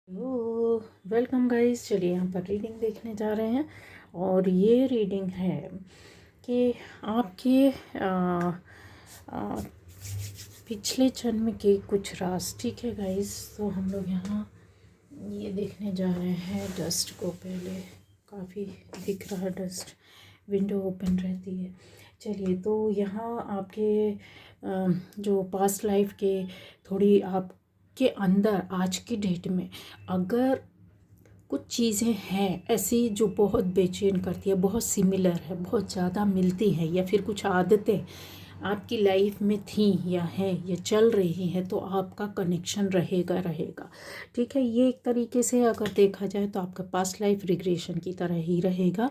तो welcome guys. चलिए यहाँ पर रीडिंग देखने जा रहे हैं और ये रीडिंग है कि आपके आ, पिछले जन्म के कुछ राज। ठीक है गाइस, तो हम लोग यहाँ ये देखने जा रहे हैं डस्ट को। पहले काफ़ी दिख रहा डस्ट, विंडो ओपन रहती है। चलिए, तो यहाँ आपके जो पास्ट लाइफ के थोड़ी आपके अंदर आज की डेट में अगर कुछ चीज़ें हैं ऐसी जो बहुत बेचैन करती है, बहुत सिमिलर है, बहुत ज़्यादा मिलती हैं, या फिर कुछ आदतें आपकी लाइफ में थी या हैं या चल रही हैं, तो आपका कनेक्शन रहेगा। ठीक है, ये एक तरीके से अगर देखा जाए तो आपका पास्ट लाइफ रिग्रेशन की तरह ही रहेगा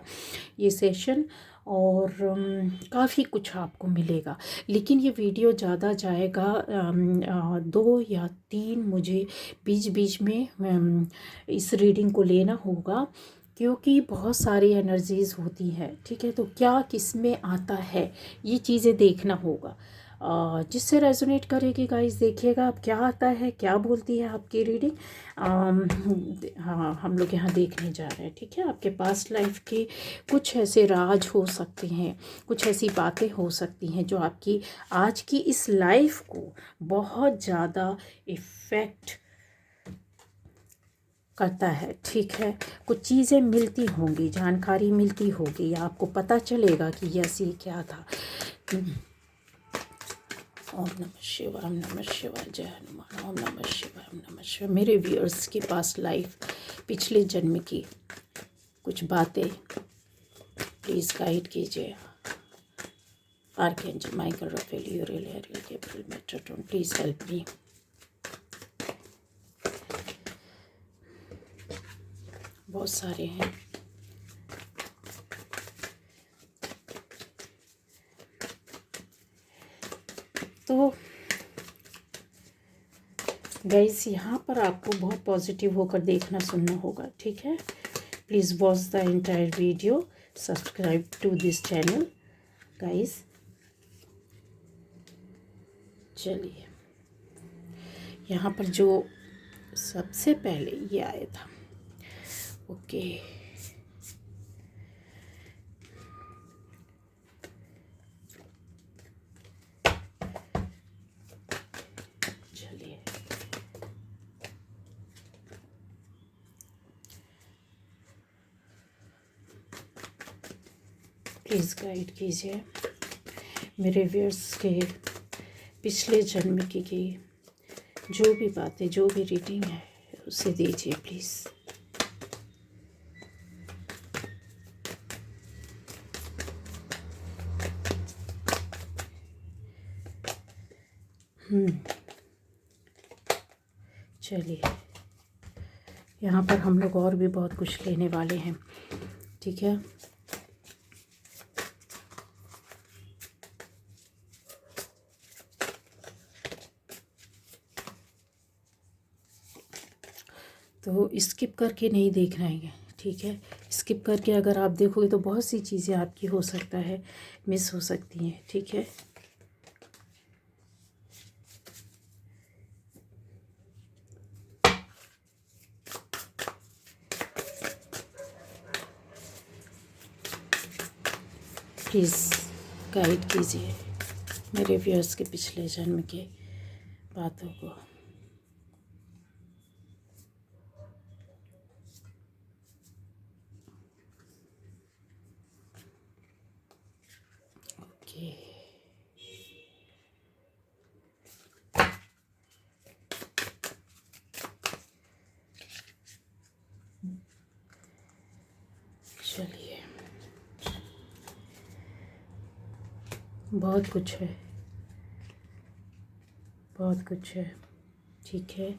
ये सेशन। और काफ़ी कुछ आपको मिलेगा, लेकिन ये वीडियो ज़्यादा जाएगा 2 या 3 मुझे बीच बीच में इस रीडिंग को लेना होगा, क्योंकि बहुत सारी एनर्जीज़ होती हैं। ठीक है, तो क्या किस में आता है ये चीज़ें देखना होगा। जिससे रेजोनेट करेगी गाइस, देखिएगा आप क्या आता है, क्या बोलती है आपकी रीडिंग। हाँ, हम लोग यहाँ देखने जा रहे हैं। ठीक है, आपके पास्ट लाइफ के कुछ ऐसे राज हो सकते हैं, कुछ ऐसी बातें हो सकती हैं जो आपकी आज की इस लाइफ को बहुत ज़्यादा इफ़ेक्ट करता है। ठीक है, कुछ चीज़ें मिलती होंगी, जानकारी मिलती होगी, आपको पता चलेगा कि यस ये क्या था। ओम नमः शिवाय, ओम नमः शिवाय, जय हनुमान। ओम नमः शिवाय, ओम नमः शिवाय। मेरे व्यूअर्स के पास लाइफ पिछले जन्म की कुछ बातें प्लीज़ गाइड कीजिए। Archangel Michael, Raphael, Uriel, Ariel, Gabriel, Metatron, please help me. बहुत सारे हैं। तो गाइस, यहाँ पर आपको बहुत पॉजिटिव होकर देखना सुनना होगा। ठीक है, please watch the entire video, subscribe to this channel guys. चलिए, यहाँ पर जो सबसे पहले ये आया था, ओके, चलिए प्लीज़ गाइड कीजिए मेरे व्यूअर्स के पिछले जन्म की जो भी बातें, जो भी रीडिंग है उसे दीजिए प्लीज़। चलिए, यहाँ पर हम लोग और भी बहुत कुछ लेने वाले हैं। ठीक है, तो स्किप करके नहीं देखना है। ठीक है, स्किप करके अगर आप देखोगे तो बहुत सी चीज़ें आपकी हो सकता है मिस हो सकती हैं। ठीक है, प्लीज़ गाइड कीजिए मेरे व्यूअर्स के पिछले जन्म के बातों को। ओके, चलिए, बहुत कुछ है, बहुत कुछ है। ठीक है,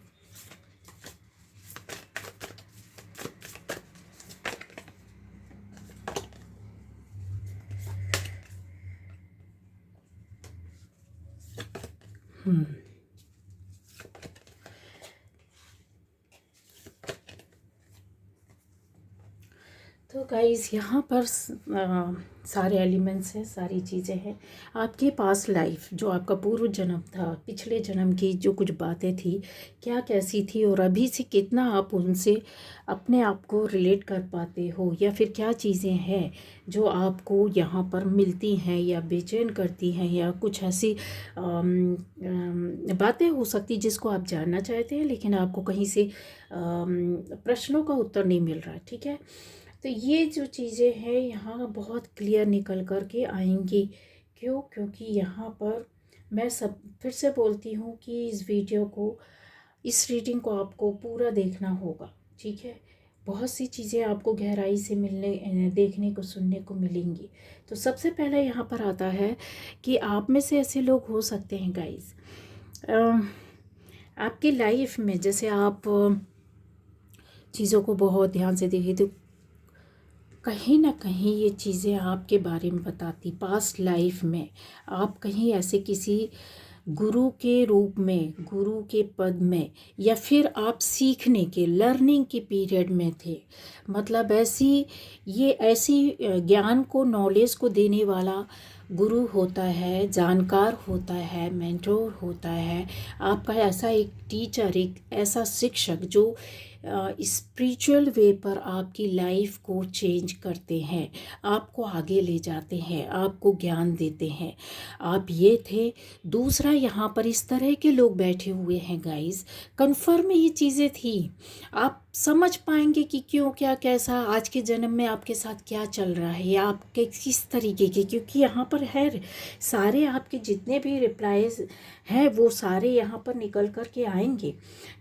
तो गाइस यहाँ पर सारे एलिमेंट्स हैं, सारी चीज़ें हैं। आपके पास लाइफ जो आपका पूर्व जन्म था, पिछले जन्म की जो कुछ बातें थी, क्या कैसी थी, और अभी से कितना आप उनसे अपने आप को रिलेट कर पाते हो, या फिर क्या चीज़ें हैं जो आपको यहाँ पर मिलती हैं या बेचैन करती हैं, या कुछ ऐसी बातें हो सकती जिसको आप जानना चाहते हैं लेकिन आपको कहीं से प्रश्नों का उत्तर नहीं मिल रहा। ठीक है, तो ये जो चीज़ें हैं यहाँ बहुत क्लियर निकल कर के आएंगी। क्यों? क्योंकि यहाँ पर मैं सब फिर से बोलती हूँ कि इस वीडियो को, इस रीडिंग को आपको पूरा देखना होगा। ठीक है, बहुत सी चीज़ें आपको गहराई से मिलने, देखने को, सुनने को मिलेंगी। तो सबसे पहले यहाँ पर आता है कि आप में से ऐसे लोग हो सकते हैं गाइस, आपकी लाइफ में जैसे आप चीज़ों को बहुत ध्यान से देखिए तो कहीं ना कहीं ये चीज़ें आपके बारे में बताती, पास्ट लाइफ में आप कहीं ऐसे किसी गुरु के रूप में, गुरु के पद में, या फिर आप सीखने के, लर्निंग के पीरियड में थे। मतलब ऐसी ज्ञान को, नॉलेज को देने वाला गुरु होता है, जानकार होता है, मेंटोर होता है आपका, ऐसा एक टीचर, एक ऐसा शिक्षक जो स्पिरिचुअल वे पर आपकी लाइफ को चेंज करते हैं, आपको आगे ले जाते हैं, आपको ज्ञान देते हैं। आप ये थे। दूसरा, यहाँ पर इस तरह के लोग बैठे हुए हैं गाइस, कन्फर्म ये चीज़ें थी। आप समझ पाएंगे कि क्यों, क्या, कैसा, आज के जन्म में आपके साथ क्या चल रहा है, या आपके किस तरीके के, क्योंकि यहाँ पर है सारे आपके जितने भी रिप्लाईज हैं वो सारे यहाँ पर निकल कर के आएंगे।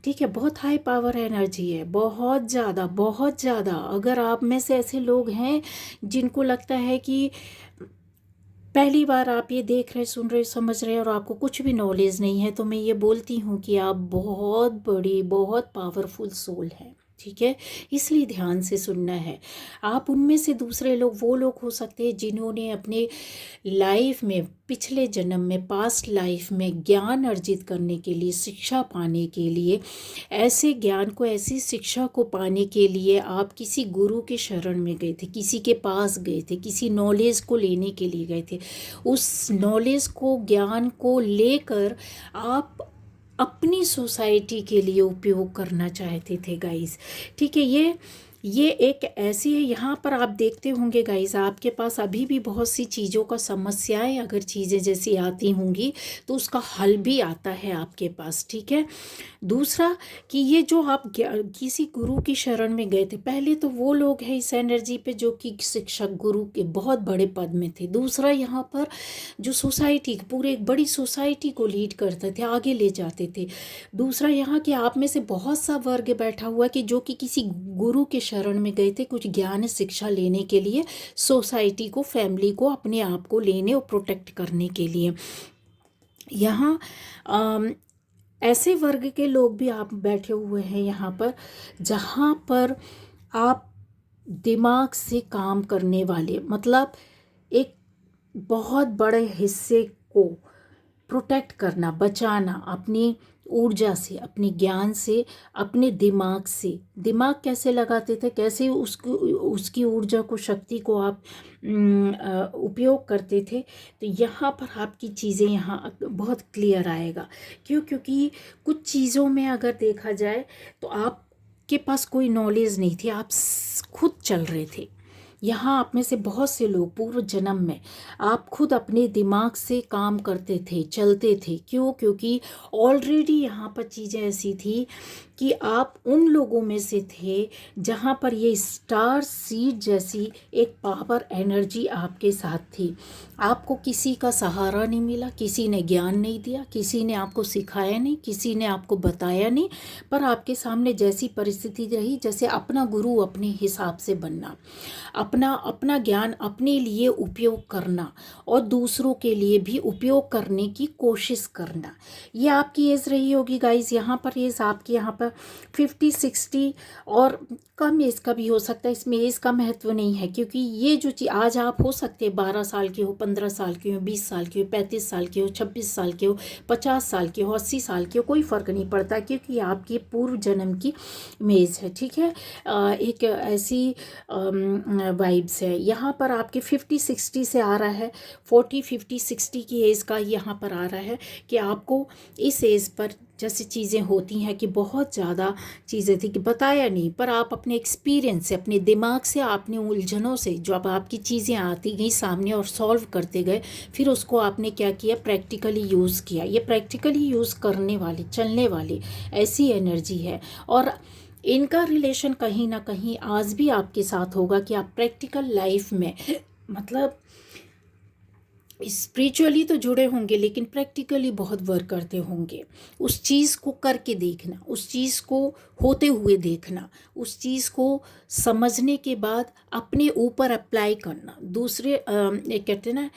ठीक है, बहुत हाई पावर एनर्जी है, बहुत ज़्यादा, बहुत ज़्यादा। अगर आप में से ऐसे लोग हैं जिनको लगता है कि पहली बार आप ये देख रहे, सुन रहे, समझ रहे और आपको कुछ भी नॉलेज नहीं है, तो मैं ये बोलती हूँ कि आप बहुत बड़ी, बहुत पावरफुल सोल हैं। ठीक है, इसलिए ध्यान से सुनना है। आप उनमें से दूसरे लोग, वो लोग हो सकते हैं जिन्होंने अपने लाइफ में, पिछले जन्म में, पास्ट लाइफ में ज्ञान अर्जित करने के लिए, शिक्षा पाने के लिए, ऐसे ज्ञान को, ऐसी शिक्षा को पाने के लिए आप किसी गुरु के शरण में गए थे, किसी के पास गए थे, किसी नॉलेज को लेने के लिए गए थे। उस नॉलेज को, ज्ञान को लेकर आप अपनी सोसाइटी के लिए उपयोग करना चाहते थे गाइस। ठीक है, ये एक ऐसी है, यहाँ पर आप देखते होंगे गाइस, आपके पास अभी भी बहुत सी चीज़ों का समस्याएं, अगर चीज़ें जैसी आती होंगी तो उसका हल भी आता है आपके पास। ठीक है, दूसरा कि ये जो आप किसी गुरु की शरण में गए थे, पहले तो वो लोग हैं इस एनर्जी पे जो कि शिक्षक, गुरु के बहुत बड़े पद में थे। दूसरा, यहाँ पर जो सोसाइटी, पूरे एक बड़ी सोसाइटी को लीड करते थे, आगे ले जाते थे। दूसरा, यहाँ के आप में से बहुत सा वर्ग बैठा हुआ कि जो कि किसी गुरु के शरण में गए थे कुछ ज्ञान, शिक्षा लेने के लिए, सोसाइटी को, फैमिली को, अपने आप को लेने और प्रोटेक्ट करने के लिए। यहाँ ऐसे वर्ग के लोग भी आप बैठे हुए हैं यहाँ पर, जहाँ पर आप दिमाग से काम करने वाले, मतलब एक बहुत बड़े हिस्से को प्रोटेक्ट करना, बचाना, अपनी ऊर्जा से, अपने ज्ञान से, अपने दिमाग से। दिमाग कैसे लगाते थे, कैसे उसकी ऊर्जा को, शक्ति को आप उपयोग करते थे। तो यहाँ पर आपकी चीज़ें यहाँ बहुत क्लियर आएगा। क्यों? क्योंकि कुछ चीज़ों में अगर देखा जाए तो आपके पास कोई नॉलेज नहीं थी, आप खुद चल रहे थे। यहाँ आप में से बहुत से लोग पूर्व जन्म में आप खुद अपने दिमाग से काम करते थे, चलते थे। क्यों? क्योंकि ऑलरेडी यहाँ पर चीज़ें ऐसी थी कि आप उन लोगों में से थे जहाँ पर ये स्टार सीड जैसी एक पावर एनर्जी आपके साथ थी। आपको किसी का सहारा नहीं मिला, किसी ने ज्ञान नहीं दिया, किसी ने आपको सिखाया नहीं, किसी ने आपको बताया नहीं, पर आपके सामने जैसी परिस्थिति रही, जैसे अपना गुरु अपने हिसाब से बनना, अपना ज्ञान अपने लिए उपयोग करना और दूसरों के लिए भी उपयोग करने की कोशिश करना। ये आपकी एज रही होगी गाइस। यहाँ पर एज आपकी यहाँ पर पर 50-60 और कम एज का भी हो सकता है। इसमें एज का महत्व नहीं है, क्योंकि ये जो चीज़ आज आप हो सकते हैं 12 साल के हो, 15 साल के हो, 20 साल के हो, 35 साल के हो, 26 साल के हो, 50 साल के हो, 80 साल के हो, कोई फ़र्क नहीं पड़ता, क्योंकि आपकी पूर्व जन्म की इमेज है। ठीक है, एक ऐसी वाइब्स है। यहाँ पर आपके 50-60 से आ रहा है, 40-50-60 की एज का यहाँ पर आ रहा है कि आपको इस एज पर जैसी चीज़ें होती हैं कि बहुत ज़्यादा चीज़ें थी कि बताया नहीं, पर आप अपने एक्सपीरियंस से, अपने दिमाग से, आपने उलझनों से जो अब आपकी चीज़ें आती गई सामने और सॉल्व करते गए, फिर उसको आपने क्या किया, प्रैक्टिकली यूज़ किया। ये प्रैक्टिकली यूज़ करने वाली, चलने वाली ऐसी एनर्जी है, और इनका रिलेशन कहीं ना कहीं आज भी आपके साथ होगा कि आप प्रैक्टिकल लाइफ में, मतलब स्पिरिचुअली तो जुड़े होंगे लेकिन प्रैक्टिकली बहुत वर्क करते होंगे। उस चीज़ को करके देखना, उस चीज़ को होते हुए देखना, उस चीज़ को समझने के बाद अपने ऊपर अप्लाई करना। दूसरे कहते हैं ना,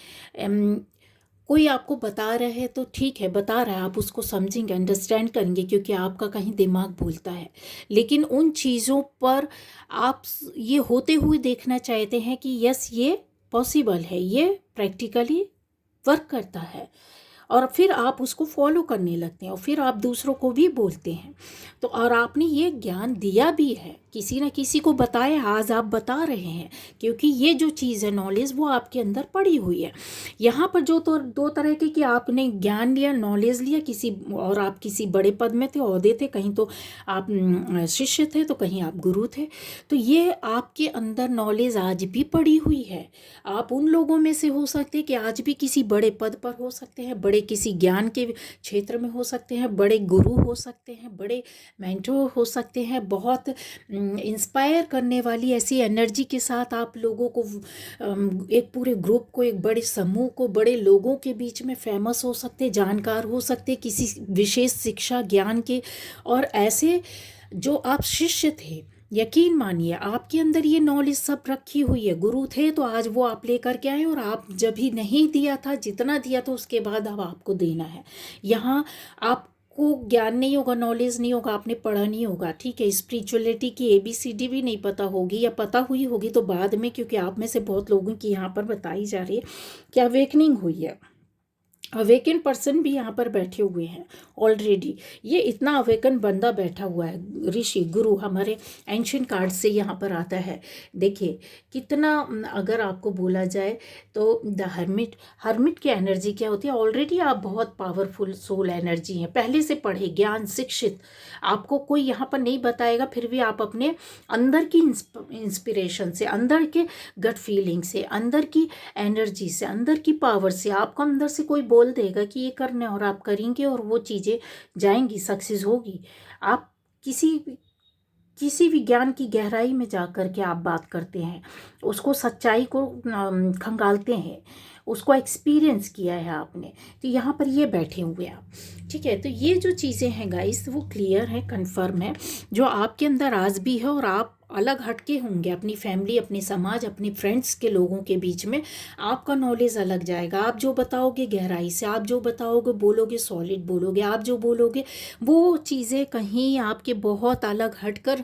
कोई आपको बता रहे हैं तो ठीक है, बता रहा है, आप उसको समझेंगे, अंडरस्टैंड करेंगे, क्योंकि आपका कहीं दिमाग बोलता है। लेकिन उन चीज़ों पर आप ये होते हुए देखना चाहते हैं कि यस ये पॉसिबल है, ये प्रैक्टिकली वर्क करता है, और फिर आप उसको फॉलो करने लगते हैं, और फिर आप दूसरों को भी बोलते हैं। तो और आपने ये ज्ञान दिया भी है, किसी न किसी को बताया, आज आप बता रहे हैं, क्योंकि ये जो चीज़ है नॉलेज, वो आपके अंदर पड़ी हुई है। यहाँ पर जो तो दो तरह के कि आपने ज्ञान लिया, नॉलेज लिया किसी, और आप किसी बड़े पद में थे, ओहदे थे, कहीं तो आप शिष्य थे तो कहीं आप गुरु थे। तो ये आपके अंदर नॉलेज आज भी पड़ी हुई है। आप उन लोगों में से हो सकते हैं कि आज भी किसी बड़े पद पर हो सकते हैं, बड़े किसी ज्ञान के क्षेत्र में हो सकते हैं, बड़े गुरु हो सकते हैं, बड़े मेंटोर हो सकते हैं, बहुत इंस्पायर करने वाली ऐसी एनर्जी के साथ आप लोगों को, एक पूरे ग्रुप को, एक बड़े समूह को, बड़े लोगों के बीच में फेमस हो सकते, जानकार हो सकते किसी विशेष शिक्षा ज्ञान के। और ऐसे जो आप शिष्य थे, यकीन मानिए आपके अंदर ये नॉलेज सब रखी हुई है। गुरु थे तो आज वो आप लेकर के आए, और आप जब भी नहीं दिया था, जितना दिया था उसके बाद अब आपको देना है। यहाँ आपको ज्ञान नहीं होगा, नॉलेज नहीं होगा, आपने पढ़ा नहीं होगा, ठीक है, स्पिरिचुअलिटी की ABCD भी नहीं पता होगी, या पता हुई होगी तो बाद में, क्योंकि आप में से बहुत लोगों की यहाँ पर बताई जा रही है कि अवेकनिंग हुई है। अवेकन पर्सन भी यहाँ पर बैठे हुए हैं ऑलरेडी। ये इतना अवेकन बंदा बैठा हुआ है, ऋषि गुरु हमारे एंशिएंट कार्ड से यहाँ पर आता है। देखिए कितना, अगर आपको बोला जाए तो द हर्मिट, हर्मिट की एनर्जी क्या होती है, ऑलरेडी आप बहुत पावरफुल सोल एनर्जी हैं, पहले से पढ़े, ज्ञान, शिक्षित, आपको कोई यहाँ पर नहीं बताएगा, फिर भी आप अपने अंदर की इंस्पिरेशन से, अंदर के गट फीलिंग से, अंदर की एनर्जी से, अंदर की पावर से, आपको अंदर से कोई बोल देगा कि ये करना है, और आप करेंगे, और वो चीज़ें जाएंगी, सक्सेस होगी। आप किसी भी ज्ञान की गहराई में जा कर के आप बात करते हैं, उसको सच्चाई को खंगालते हैं, उसको एक्सपीरियंस किया है आपने, तो यहाँ पर ये बैठे हुए आप, ठीक है। तो ये जो चीज़ें हैं गाइस, वो क्लियर है, कंफर्म है, जो आपके अंदर आज भी है, और आप अलग हटके होंगे अपनी फैमिली, अपने समाज, अपने फ्रेंड्स के लोगों के बीच में, आपका नॉलेज अलग जाएगा। आप जो बताओगे गहराई से, आप जो बताओगे, बोलोगे सॉलिड बोलोगे, आप जो बोलोगे वो चीज़ें कहीं आपके बहुत अलग हटकर,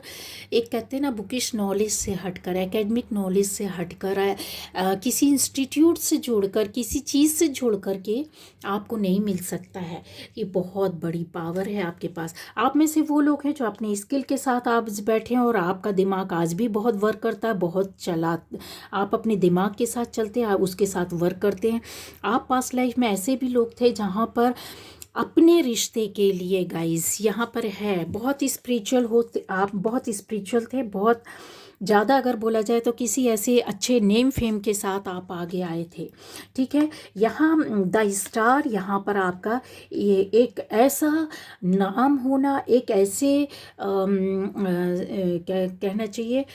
एक कहते हैं ना बुकिश नॉलेज से हटकर, एकेडमिक नॉलेज से हटकर, किसी इंस्टीट्यूट से जोड़कर, किसी चीज़ से जोड़ करके आपको नहीं मिल सकता है। ये बहुत बड़ी पावर है आपके पास। आप में से वो लोग हैं जो अपने स्किल के साथ आप बैठे हैं, और आपका दिमाग आज भी बहुत वर्क करता है, बहुत चला, आप अपने दिमाग के साथ चलते हैं, उसके साथ वर्क करते हैं। आप पास्ट लाइफ में ऐसे भी लोग थे जहाँ पर अपने रिश्ते के लिए गाइस, यहाँ पर है, बहुत स्पिरिचुअल होते आप, बहुत स्पिरिचुअल थे, बहुत ज़्यादा अगर बोला जाए तो किसी ऐसे अच्छे नेम फेम के साथ आप आगे आए थे, ठीक है। यहाँ द स्टार, यहाँ पर आपका ये एक ऐसा नाम होना, एक ऐसे कहना चाहिए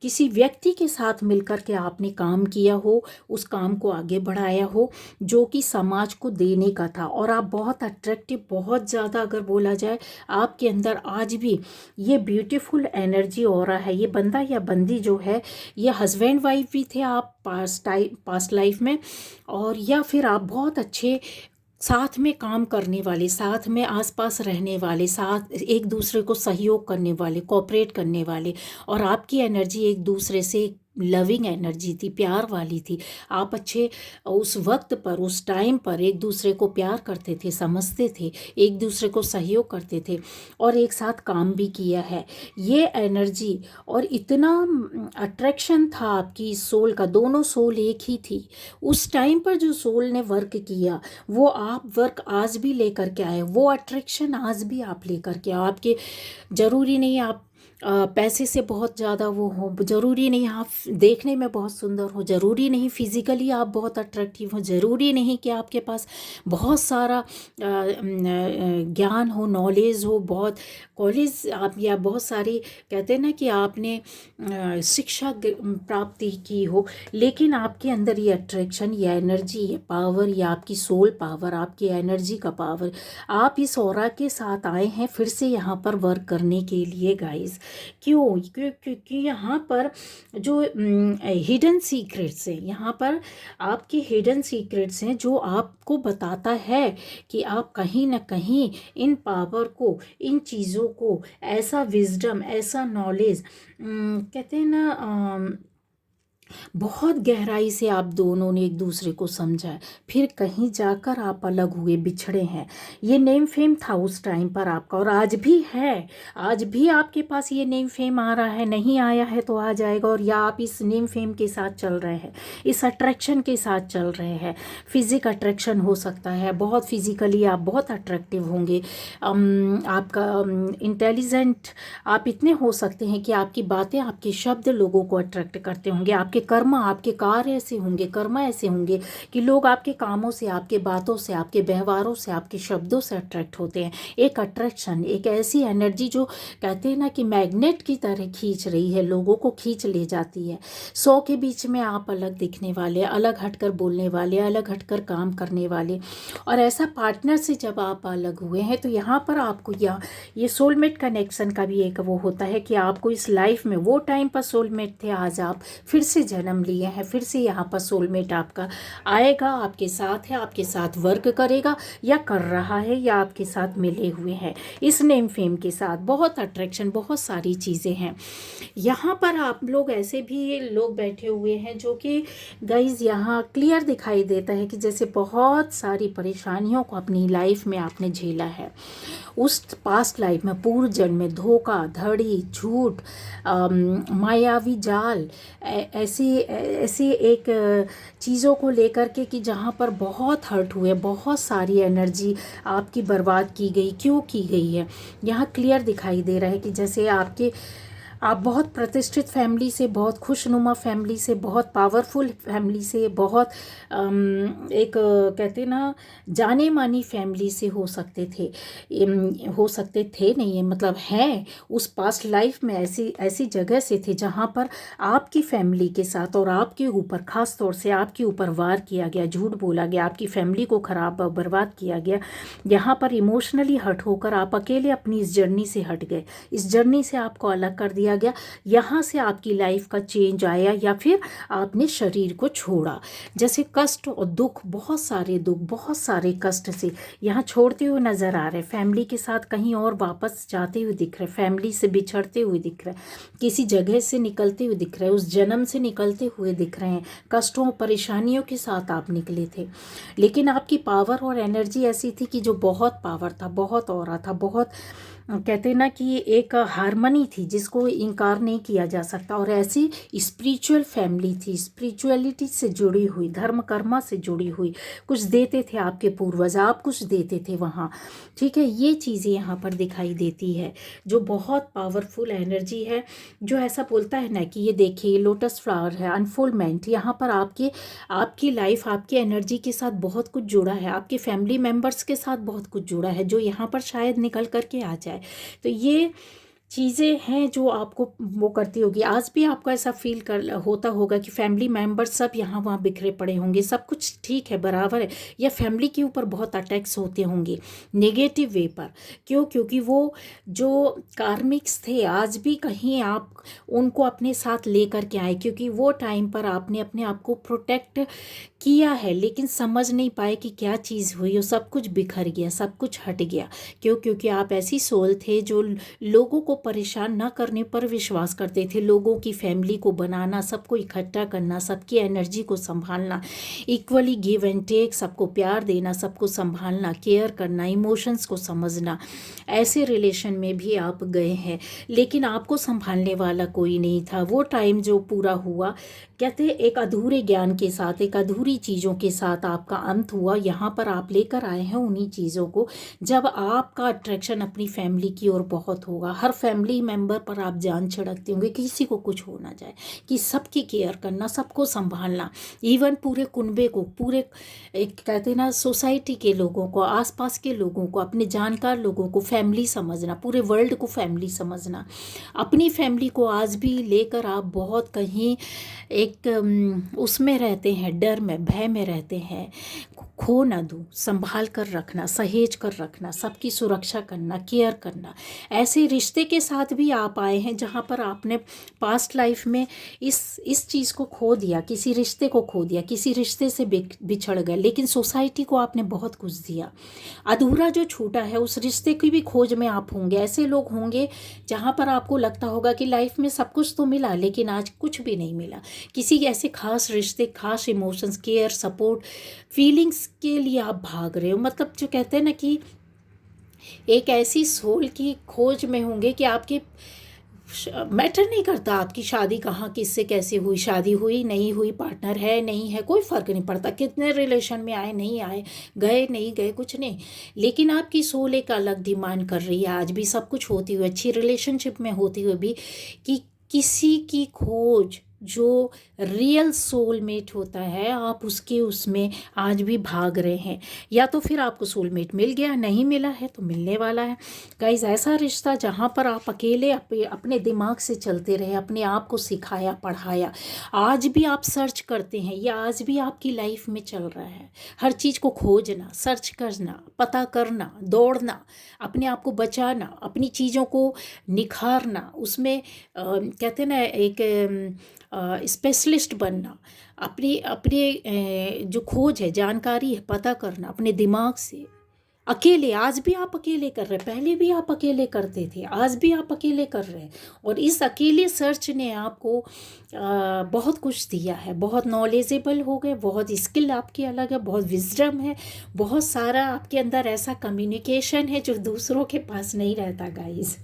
किसी व्यक्ति के साथ मिलकर के आपने काम किया हो, उस काम को आगे बढ़ाया हो, जो कि समाज को देने का था, और आप बहुत अट्रैक्टिव, बहुत ज़्यादा अगर बोला जाए, आपके अंदर आज भी ये ब्यूटीफुल एनर्जी ऑरा है। ये बंदा या बंदी जो है, ये हस्बैंड वाइफ भी थे आप पास्ट लाइफ में, और या फिर आप बहुत अच्छे साथ में काम करने वाले, साथ में आसपास रहने वाले, साथ एक दूसरे को सहयोग करने वाले, कोऑपरेट करने वाले। और आपकी एनर्जी एक दूसरे से लविंग एनर्जी थी, प्यार वाली थी। आप अच्छे उस वक्त पर, उस टाइम पर एक दूसरे को प्यार करते थे, समझते थे, एक दूसरे को सहयोग करते थे और एक साथ काम भी किया है। ये एनर्जी और इतना अट्रैक्शन था आपकी सोल का, दोनों सोल एक ही थी। उस टाइम पर जो सोल ने वर्क किया वो आप वर्क आज भी लेकर के आए, वो अट्रैक्शन आज भी आप लेकर के आओ। आपके ज़रूरी नहीं आप पैसे से बहुत ज़्यादा वो हो, ज़रूरी नहीं आप देखने में बहुत सुंदर हो, ज़रूरी नहीं फिज़िकली आप बहुत अट्रैक्टिव हो, ज़रूरी नहीं कि आपके पास बहुत सारा ज्ञान हो, नॉलेज हो, बहुत कॉलेज आप या बहुत सारी कहते हैं ना कि आपने शिक्षा प्राप्ति की हो, लेकिन आपके अंदर ये अट्रैक्शन, ये एनर्जी, ये पावर, ये आपकी सोल पावर, आपकी एनर्जी का पावर, आप इस ऑरा के साथ आए हैं फिर से यहाँ पर वर्क करने के लिए गाइस। क्यों? क्योंकि यहाँ पर जो हिडन सीक्रेट्स हैं, यहाँ पर आपके हिडन सीक्रेट्स हैं जो आपको बताता है कि आप कहीं ना कहीं इन पावर को, इन चीज़ों को, ऐसा विजडम, ऐसा नॉलेज कहते हैं ना बहुत गहराई से आप दोनों ने एक दूसरे को समझा है, फिर कहीं जाकर आप अलग हुए, बिछड़े हैं। ये नेम फेम था उस टाइम पर आपका और आज भी है। आज भी आपके पास ये नेम फेम आ रहा है, नहीं आया है तो आ जाएगा। और या आप इस नेम फेम के साथ चल रहे हैं, इस अट्रैक्शन के साथ चल रहे हैं। फिजिक अट्रैक्शन हो सकता है, बहुत फिजिकली आप बहुत अट्रैक्टिव होंगे। आपका इंटेलिजेंट आप इतने हो सकते हैं कि आपकी बातें, आपके शब्द लोगों को अट्रैक्ट करते होंगे। आपके कर्म, आपके कार्य ऐसे होंगे, कर्म ऐसे होंगे कि लोग आपके कामों से, आपके बातों से, आपके व्यवहारों से, आपके शब्दों से अट्रैक्ट होते हैं। एक अट्रैक्शन, एक ऐसी एनर्जी जो कहते हैं ना कि मैग्नेट की तरह खींच रही है, लोगों को खींच ले जाती है। 100 के बीच में आप अलग दिखने वाले, अलग हटकर बोलने वाले, अलग हटकर काम करने वाले। और ऐसा पार्टनर से जब आप अलग हुए हैं तो यहाँ पर आपको ये सोलमेट कनेक्शन का भी एक वो होता है कि आपको इस लाइफ में, वो टाइम पर सोलमेट थे, आज आप फिर से जन्म लिए हैं, फिर से यहाँ पर सोलमेट आपका आएगा, आपके साथ है, आपके साथ वर्क करेगा या कर रहा है या आपके साथ मिले हुए हैं। इस नेम फेम के साथ बहुत अट्रैक्शन, बहुत सारी चीज़ें हैं। यहाँ पर आप लोग ऐसे भी लोग बैठे हुए हैं जो कि गाइज यहाँ क्लियर दिखाई देता है कि जैसे बहुत सारी परेशानियों को अपनी लाइफ में आपने झेला है। उस पास्ट लाइफ में, पूर्व जन्म में धोखा धड़ी, झूठ, मायावी जाल, ऐसी एक चीज़ों को लेकर के कि जहाँ पर बहुत हर्ट हुए, बहुत सारी एनर्जी आपकी बर्बाद की गई। क्यों की गई है? यहाँ क्लियर दिखाई दे रहा है कि जैसे आप बहुत प्रतिष्ठित फैमिली से, बहुत खुशनुमा फैमिली से, बहुत पावरफुल फैमिली से, बहुत एक कहते ना जाने मानी फैमिली से हो सकते थे, नहीं है मतलब हैं उस पास्ट लाइफ में ऐसी जगह से थे जहाँ पर आपकी फैमिली के साथ और आपके ऊपर, ख़ास तौर से आपके ऊपर वार किया गया, झूठ बोला गया, आपकी फैमिली को ख़राब बर्बाद किया गया। यहाँ पर इमोशनली हर्ट होकर आप अकेले अपनी इस जर्नी से हट गए, इस जर्नी से आपको अलग कर दिया गया। यहाँ से आपकी लाइफ का चेंज आया या फिर आपने शरीर को छोड़ा। जैसे कष्ट और दुख, बहुत सारे कष्ट से यहाँ छोड़ते हुए नज़र आ रहे, फैमिली के साथ कहीं और वापस जाते हुए दिख रहे, फैमिली से बिछड़ते हुए दिख रहे, किसी जगह से निकलते हुए दिख रहे, उस जन्म से निकलते हुए दिख रहे हैं। कष्टों परेशानियों के साथ आप निकले थे, लेकिन आपकी पावर और एनर्जी ऐसी थी कि जो बहुत पावर था, बहुत ऑरा था, बहुत कहते ना कि एक हारमनी थी जिसको इनकार नहीं किया जा सकता। और ऐसी स्पिरिचुअल फैमिली थी, स्पिरिचुअलिटी से जुड़ी हुई, धर्म कर्मा से जुड़ी हुई। कुछ देते थे आपके पूर्वज, आप कुछ देते थे वहाँ, ठीक है। ये चीज़ें यहाँ पर दिखाई देती है जो बहुत पावरफुल एनर्जी है, जो ऐसा बोलता है ना कि ये देखिए लोटस फ्लावर है, अनफोल्डमेंट। यहाँ पर आपकी लाइफ, आपकी एनर्जी के साथ बहुत कुछ जुड़ा है, आपके फैमिली मेम्बर्स के साथ बहुत कुछ जुड़ा है जो यहाँ पर शायद निकल करके आ जाए। तो ये चीज़ें हैं जो आपको वो करती होगी। आज भी आपको ऐसा फील कर होता होगा कि फैमिली मेम्बर्स सब यहाँ वहाँ बिखरे पड़े होंगे, सब कुछ ठीक है, बराबर है, या फैमिली के ऊपर बहुत अटैक्स होते होंगे नेगेटिव वे पर। क्यों? क्योंकि वो जो कार्मिक्स थे आज भी कहीं आप उनको अपने साथ लेकर के आए, क्योंकि वो टाइम पर आपने अपने आप को प्रोटेक्ट किया है, लेकिन समझ नहीं पाए कि क्या चीज़ हुई, और सब कुछ बिखर गया, सब कुछ हट गया। क्यों? क्योंकि आप ऐसी सोल थे जो लोगों को परेशान ना करने पर विश्वास करते थे, लोगों की फैमिली को बनाना, सबको इकट्ठा करना, सबकी एनर्जी को संभालना, इक्वली गिव एंड टेक, सबको प्यार देना, सबको संभालना, केयर करना, इमोशंस को समझना। ऐसे रिलेशन में भी आप गए हैं, लेकिन आपको संभालने वाला कोई नहीं था। वो टाइम जो पूरा हुआ, कहते हैं एक अधूरे ज्ञान के साथ, एक अधूरी चीज़ों के साथ आपका अंत हुआ। यहाँ पर आप लेकर आए हैं उन्हीं चीज़ों को, जब आपका अट्रैक्शन अपनी फैमिली की ओर बहुत होगा। हर फैमिली मेंबर पर आप जान छिड़कते होंगे, किसी को कुछ हो ना जाए, कि सबकी केयर करना, सबको संभालना, इवन पूरे कुनबे को, पूरे एक कहते हैं ना सोसाइटी के लोगों को, आसपास के लोगों को, अपने जानकार लोगों को फैमिली समझना, पूरे वर्ल्ड को फैमिली समझना। अपनी फैमिली को आज भी लेकर आप बहुत कहीं एक उसमें रहते हैं, डर में, भय में रहते हैं। खो ना दूँ, संभाल कर रखना, सहेज कर रखना, सबकी सुरक्षा करना, केयर करना। ऐसे रिश्ते के साथ भी आप आए हैं जहाँ पर आपने पास्ट लाइफ में इस चीज़ को खो दिया, किसी रिश्ते को खो दिया, किसी रिश्ते से बिछड़ गए, लेकिन सोसाइटी को आपने बहुत कुछ दिया। अधूरा जो छूटा है उस रिश्ते की भी खोज में आप होंगे। ऐसे लोग होंगे जहाँ पर आपको लगता होगा कि लाइफ में सब कुछ तो मिला, लेकिन आज कुछ भी नहीं मिला। किसी ऐसे खास रिश्ते, खास इमोशंस, केयर, सपोर्ट, फीलिंग्स के लिए आप भाग रहे हो। मतलब जो कहते हैं ना कि एक ऐसी सोल की खोज में होंगे कि आपके मैटर नहीं करता आपकी शादी कहाँ, किससे, कैसे हुई, शादी हुई नहीं हुई, पार्टनर है नहीं है, कोई फ़र्क नहीं पड़ता, कितने रिलेशन में आए नहीं आए, गए नहीं गए, कुछ नहीं। लेकिन आपकी सोल एक अलग डिमांड कर रही है आज भी, सब कुछ होती हुई, अच्छी रिलेशनशिप में होती हुई भी, कि किसी की खोज जो रियल सोलमेट होता है, आप उसके उसमें आज भी भाग रहे हैं। या तो फिर आपको सोलमेट मिल गया, नहीं मिला है तो मिलने वाला है। गाइस, ऐसा रिश्ता जहाँ पर आप अकेले अपने दिमाग से चलते रहे, अपने आप को सिखाया, पढ़ाया, आज भी आप सर्च करते हैं, ये आज भी आपकी लाइफ में चल रहा है। हर चीज़ को खोजना, सर्च करना, पता करना, दौड़ना, अपने आप को बचाना, अपनी चीज़ों को निखारना, उसमें कहते हैं ना एक स्पेशलिस्ट बनना, अपनी अपने जो खोज है, जानकारी है, पता करना अपने दिमाग से। अकेले, आज भी आप अकेले कर रहे हैं, पहले भी आप अकेले करते थे, आज भी आप अकेले कर रहे हैं। और इस अकेले सर्च ने आपको बहुत कुछ दिया है, बहुत नॉलेजेबल हो गए, बहुत स्किल आपकी अलग है, बहुत विजडम है, बहुत सारा आपके अंदर ऐसा कम्युनिकेशन है जो दूसरों के पास नहीं रहता गाइस।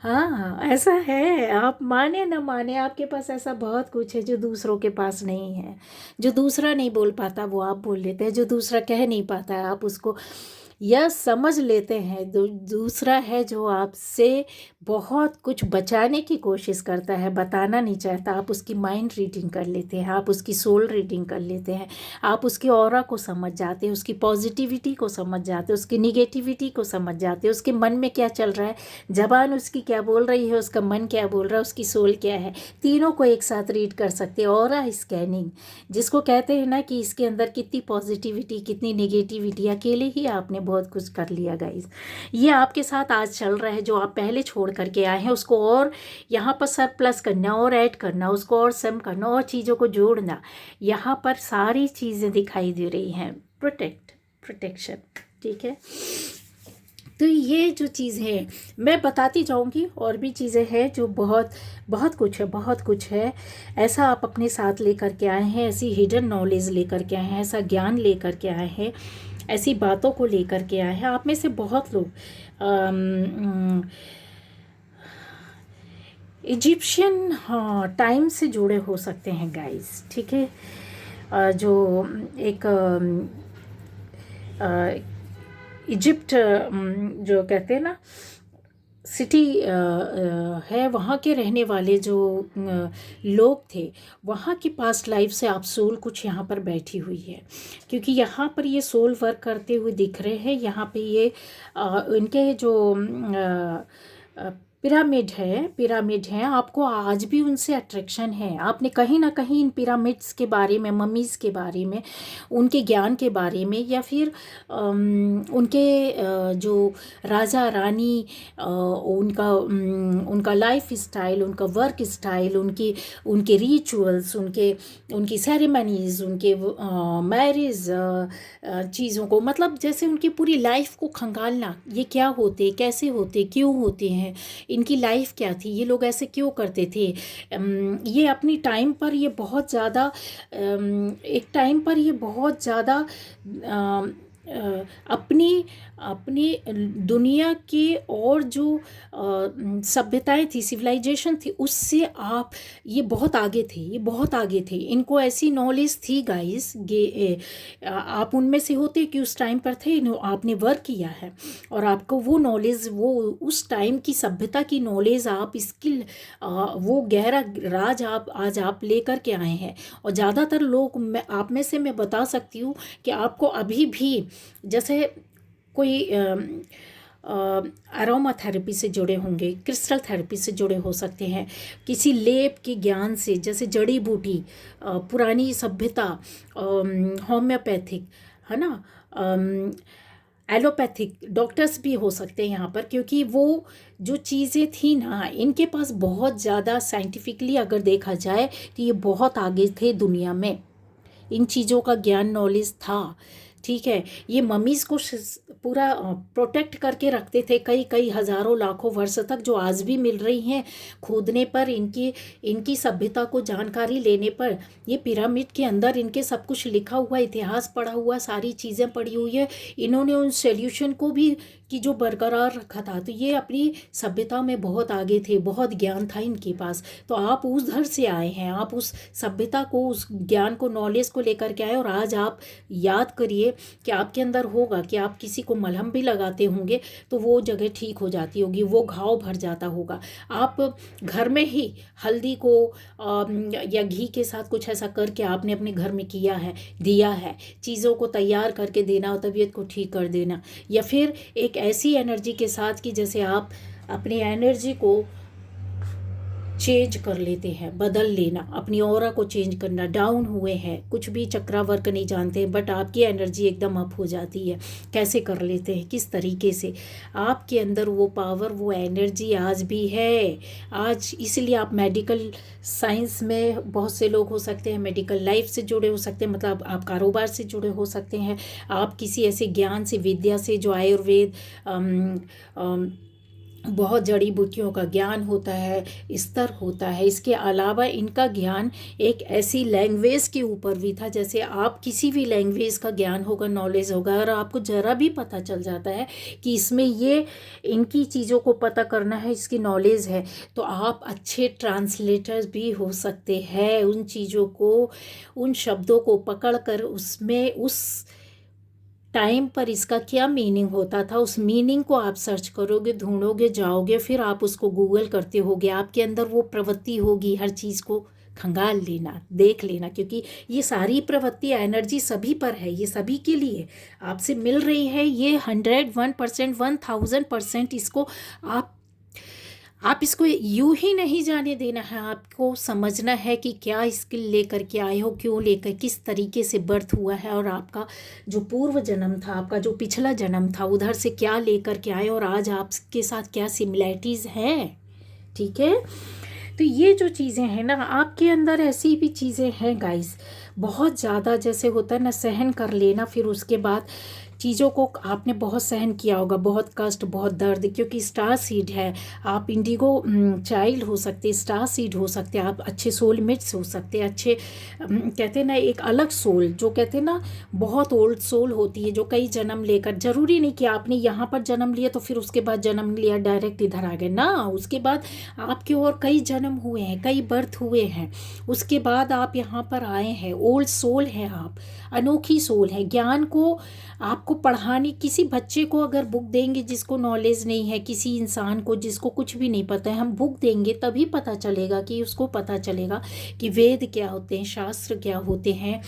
हाँ, ऐसा है, आप माने ना माने, आपके पास ऐसा बहुत कुछ है जो दूसरों के पास नहीं है। जो दूसरा नहीं बोल पाता वो आप बोल लेते हैं, जो दूसरा कह नहीं पाता है आप उसको यह समझ लेते हैं। दूसरा है जो आपसे बहुत कुछ बचाने की कोशिश करता है, बताना नहीं चाहता, आप उसकी माइंड रीडिंग कर लेते हैं, आप उसकी सोल रीडिंग कर लेते हैं, आप उसकी ऑरा को समझ जाते हैं, उसकी पॉजिटिविटी को समझ जाते हैं, उसकी निगेटिविटी को समझ जाते हैं, उसके मन में क्या चल रहा है, जबान उसकी क्या बोल रही है, उसका मन क्या बोल रहा है, उसकी सोल क्या है, तीनों को एक साथ रीड कर सकते हैं। ऑरा स्कैनिंग जिसको कहते हैं ना, कि इसके अंदर कितनी पॉजिटिविटी, कितनी निगेटिविटी, अकेले ही आपने बहुत कुछ कर लिया गाइस। ये आपके साथ आज चल रहा है, जो आप पहले छोड़ करके आए हैं उसको और यहाँ पर सर प्लस करना, और ऐड करना, उसको और सम करना, और चीज़ों को जोड़ना। यहाँ पर सारी चीज़ें दिखाई दे रही हैं, प्रोटेक्शन, ठीक है। तो ये जो चीज़ है मैं बताती जाऊंगी, और भी चीज़ें हैं जो बहुत बहुत कुछ है, बहुत कुछ है। ऐसा आप अपने साथ लेकर के आए हैं, ऐसी हिडन नॉलेज लेकर के आए हैं, ऐसा ज्ञान लेकर के आए हैं, ऐसी बातों को लेकर के आए हैं। आप में से बहुत लोग इजिप्शियन टाइम से जुड़े हो सकते हैं गाइस, ठीक है। जो एक इजिप्ट जो कहते हैं ना सिटी है, वहाँ के रहने वाले जो लोग थे, वहाँ की पास्ट लाइफ से आप सोल कुछ यहाँ पर बैठी हुई है, क्योंकि यहाँ पर ये सोल वर्क करते हुए दिख रहे हैं। यहाँ पे ये इनके जो पिरामिड है, आपको आज भी उनसे अट्रैक्शन है। आपने कहीं ना कहीं इन पिरामिड्स के बारे में, मम्मीज़ के बारे में, उनके ज्ञान के बारे में, या फिर उनके जो राजा रानी, उनका लाइफ स्टाइल, उनका वर्क स्टाइल, उनके रिचुअल्स, उनकी सेरेमनीज़, उनके मैरिज चीज़ों को, मतलब जैसे उनकी पूरी लाइफ को खंगालना, ये क्या होते, कैसे होते, क्यों होते हैं, इनकी लाइफ क्या थी, ये लोग ऐसे क्यों करते थे। ये अपनी टाइम पर ये बहुत ज़्यादा एक टाइम पर ये बहुत ज़्यादा अपनी अपनी दुनिया के और जो सभ्यताएं थी, सिविलाइजेशन थी, उससे ये बहुत आगे थे, ये बहुत आगे थे। इनको ऐसी नॉलेज थी गाइस, आप उनमें से होते कि उस टाइम पर थे, आपने वर्क किया है और आपको वो नॉलेज, वो उस टाइम की सभ्यता की नॉलेज, आप स्किल, वो गहरा राज आज आप लेकर के आए हैं। और ज़्यादातर लोग, आप में से मैं बता सकती हूँ कि आपको अभी भी, जैसे कोई अरोमा थेरेपी से जुड़े होंगे, क्रिस्टल थेरेपी से जुड़े हो सकते हैं, किसी लेप के ज्ञान से, जैसे जड़ी बूटी, पुरानी सभ्यता, होम्योपैथिक, है ना, एलोपैथिक डॉक्टर्स भी हो सकते हैं यहाँ पर, क्योंकि वो जो चीज़ें थी ना, इनके पास बहुत ज़्यादा साइंटिफिकली अगर देखा जाए तो ये बहुत आगे थे दुनिया में, इन चीज़ों का ज्ञान, नॉलेज था। ठीक है, ये मम्मीज़ को पूरा प्रोटेक्ट करके रखते थे कई कई हज़ारों लाखों वर्ष तक, जो आज भी मिल रही हैं खोदने पर, इनकी सभ्यता को जानकारी लेने पर। ये पिरामिड के अंदर इनके सब कुछ लिखा हुआ, इतिहास पढ़ा हुआ, सारी चीज़ें पढ़ी हुई है। इन्होंने उन सॉल्यूशन को भी कि जो बरकरार रखा था। तो ये अपनी सभ्यता में बहुत आगे थे, बहुत ज्ञान था इनके पास। तो आप उधर से आए हैं, आप उस सभ्यता को, उस ज्ञान को, नॉलेज को लेकर के आए, और आज आप याद करिए कि आपके अंदर होगा कि आप किसी को मलहम भी लगाते होंगे तो वो जगह ठीक हो जाती होगी, वो घाव भर जाता होगा। आप घर में ही हल्दी को या घी के साथ कुछ ऐसा करके आपने अपने घर में किया है, दिया है, चीज़ों को तैयार करके देना, तबीयत को ठीक कर देना, या फिर एक ऐसी एनर्जी के साथ कि जैसे आप अपनी एनर्जी को चेंज कर लेते हैं, बदल लेना, अपनी ऑरा को चेंज करना। डाउन हुए हैं, कुछ भी चक्रा वर्क नहीं जानते हैं, बट आपकी एनर्जी एकदम अप हो जाती है। कैसे कर लेते हैं, किस तरीके से? आपके अंदर वो पावर, वो एनर्जी आज भी है। आज इसलिए आप मेडिकल साइंस में बहुत से लोग हो सकते हैं, मेडिकल लाइफ से जुड़े हो सकते हैं, मतलब आप कारोबार से जुड़े हो सकते हैं, आप किसी ऐसे ज्ञान से, विद्या से, जो आयुर्वेद, बहुत जड़ी बूटियों का ज्ञान होता है, स्तर होता है। इसके अलावा इनका ज्ञान एक ऐसी लैंग्वेज के ऊपर भी था, जैसे आप किसी भी लैंग्वेज का ज्ञान होगा, नॉलेज होगा, और आपको ज़रा भी पता चल जाता है कि इसमें ये इनकी चीज़ों को पता करना है, इसकी नॉलेज है, तो आप अच्छे ट्रांसलेटर भी हो सकते हैं। उन चीज़ों को, उन शब्दों को पकड़ कर उसमें, उस टाइम पर इसका क्या मीनिंग होता था, उस मीनिंग को आप सर्च करोगे, ढूंढोगे, जाओगे, फिर आप उसको गूगल करते होगे, आपके अंदर वो प्रवृत्ति होगी हर चीज़ को खंगाल लेना, देख लेना, क्योंकि ये सारी प्रवृत्ति, एनर्जी सभी पर है, ये सभी के लिए आपसे मिल रही है। ये 101%, 1000% इसको आप इसको यूं ही नहीं जाने देना है, आपको समझना है कि क्या स्किल लेकर के आए हो, क्यों लेकर, किस तरीके से बर्थ हुआ है, और आपका जो पूर्व जन्म था, आपका जो पिछला जन्म था, उधर से क्या लेकर के आए, और आज आपके साथ क्या सिमिलैरिटीज़ हैं। ठीक है, तो ये जो चीज़ें हैं ना, आपके अंदर ऐसी भी चीज़ें हैं गाइस, बहुत ज़्यादा, जैसे होता है ना, सहन कर लेना, फिर उसके बाद चीज़ों को आपने बहुत सहन किया होगा, बहुत कष्ट, बहुत दर्द, क्योंकि स्टार सीड है, आप इंडिगो चाइल्ड हो सकते, स्टार सीड हो सकते, आप अच्छे सोलमेट्स हो सकते, अच्छे कहते हैं ना, एक अलग सोल, जो कहते हैं ना, बहुत ओल्ड सोल होती है, जो कई जन्म लेकर, ज़रूरी नहीं कि आपने यहाँ पर जन्म लिया तो फिर उसके बाद जन्म लिया डायरेक्ट इधर आ गए ना, उसके बाद आपके और कई जन्म हुए हैं, कई बर्थ हुए हैं, उसके बाद आप यहाँ पर आए हैं। ओल्ड सोल है आप, अनोखी सोल है। ज्ञान को आपको आपको पढ़ाने, किसी बच्चे को अगर बुक देंगे जिसको नॉलेज नहीं है, किसी इंसान को जिसको कुछ भी नहीं पता है, हम बुक देंगे तभी पता चलेगा, कि उसको पता चलेगा कि वेद क्या होते हैं, शास्त्र क्या होते हैं,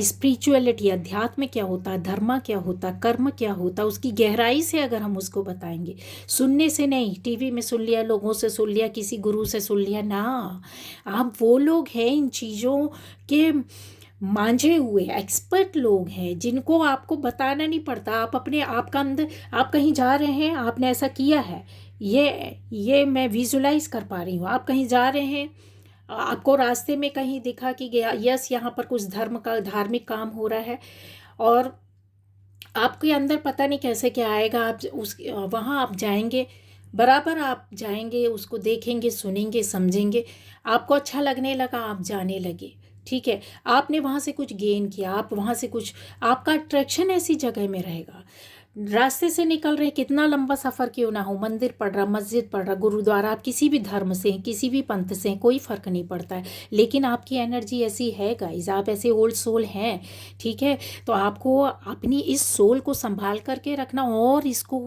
स्पिरिचुअलिटी अध्यात्म क्या होता है, धर्म क्या होता है, कर्म क्या होता है, उसकी गहराई से अगर हम उसको बताएंगे, सुनने से नहीं, टीवी में सुन लिया, लोगों से सुन लिया, किसी गुरु से सुन लिया ना। आप वो लोग हैं इन चीज़ों के मांझे हुए एक्सपर्ट लोग हैं, जिनको आपको बताना नहीं पड़ता। आप अपने आप का अंदर, आप कहीं जा रहे हैं, आपने ऐसा किया है, ये मैं विजुलाइज कर पा रही हूँ। आप कहीं जा रहे हैं, आपको रास्ते में कहीं दिखा कि गया यस यहाँ पर कुछ धर्म का धार्मिक काम हो रहा है, और आपके अंदर पता नहीं कैसे क्या आएगा, आप उस वहाँ आप जाएंगे, बराबर आप जाएंगे, उसको देखेंगे, सुनेंगे, समझेंगे, आपको अच्छा लगने लगा, आप जाने लगे। ठीक है, आपने वहाँ से कुछ गेन किया, आप वहाँ से कुछ, आपका अट्रैक्शन ऐसी जगह में रहेगा। रास्ते से निकल रहे, कितना लंबा सफ़र क्यों ना हो, मंदिर पड़ रहा, मस्जिद पड़ रहा, गुरुद्वारा, आप किसी भी धर्म से हैं, किसी भी पंथ से हैं, कोई फ़र्क नहीं पड़ता है, लेकिन आपकी एनर्जी ऐसी है गाइज, आप ऐसे ओल्ड सोल हैं। ठीक है, तो आपको अपनी इस सोल को संभाल करके रखना, और इसको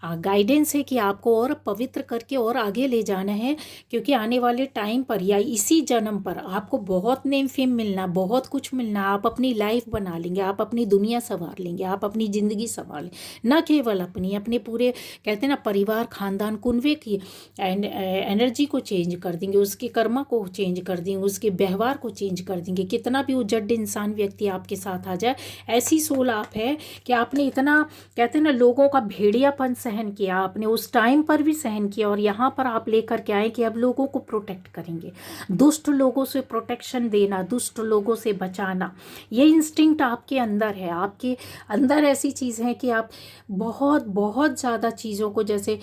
गाइडेंस है कि आपको और पवित्र करके और आगे ले जाना है, क्योंकि आने वाले टाइम पर या इसी जन्म पर आपको बहुत नेम फेम मिलना, बहुत कुछ मिलना, आप अपनी लाइफ बना लेंगे, आप अपनी दुनिया संवार लेंगे, आप अपनी ज़िंदगी संवार लेंगे, न केवल अपनी, अपने पूरे कहते हैं ना परिवार, खानदान, कुनवे की एनर्जी को चेंज कर देंगे, उसके कर्मा को चेंज कर देंगे, उसके व्यवहार को चेंज कर देंगे। कितना भी उजड़ इंसान व्यक्ति आपके साथ आ जाए, ऐसी सोल आप है कि आपने इतना कहते हैं ना लोगों का भेड़ियापन सहन किया, आपने उस टाइम पर भी सहन किया, और यहाँ पर आप लेकर के आए कि अब लोगों को प्रोटेक्ट करेंगे, दुष्ट लोगों से प्रोटेक्शन देना, दुष्ट लोगों से बचाना, ये इंस्टिंक्ट आपके अंदर है। आपके अंदर ऐसी चीज़ है कि आप बहुत बहुत ज़्यादा चीज़ों को, जैसे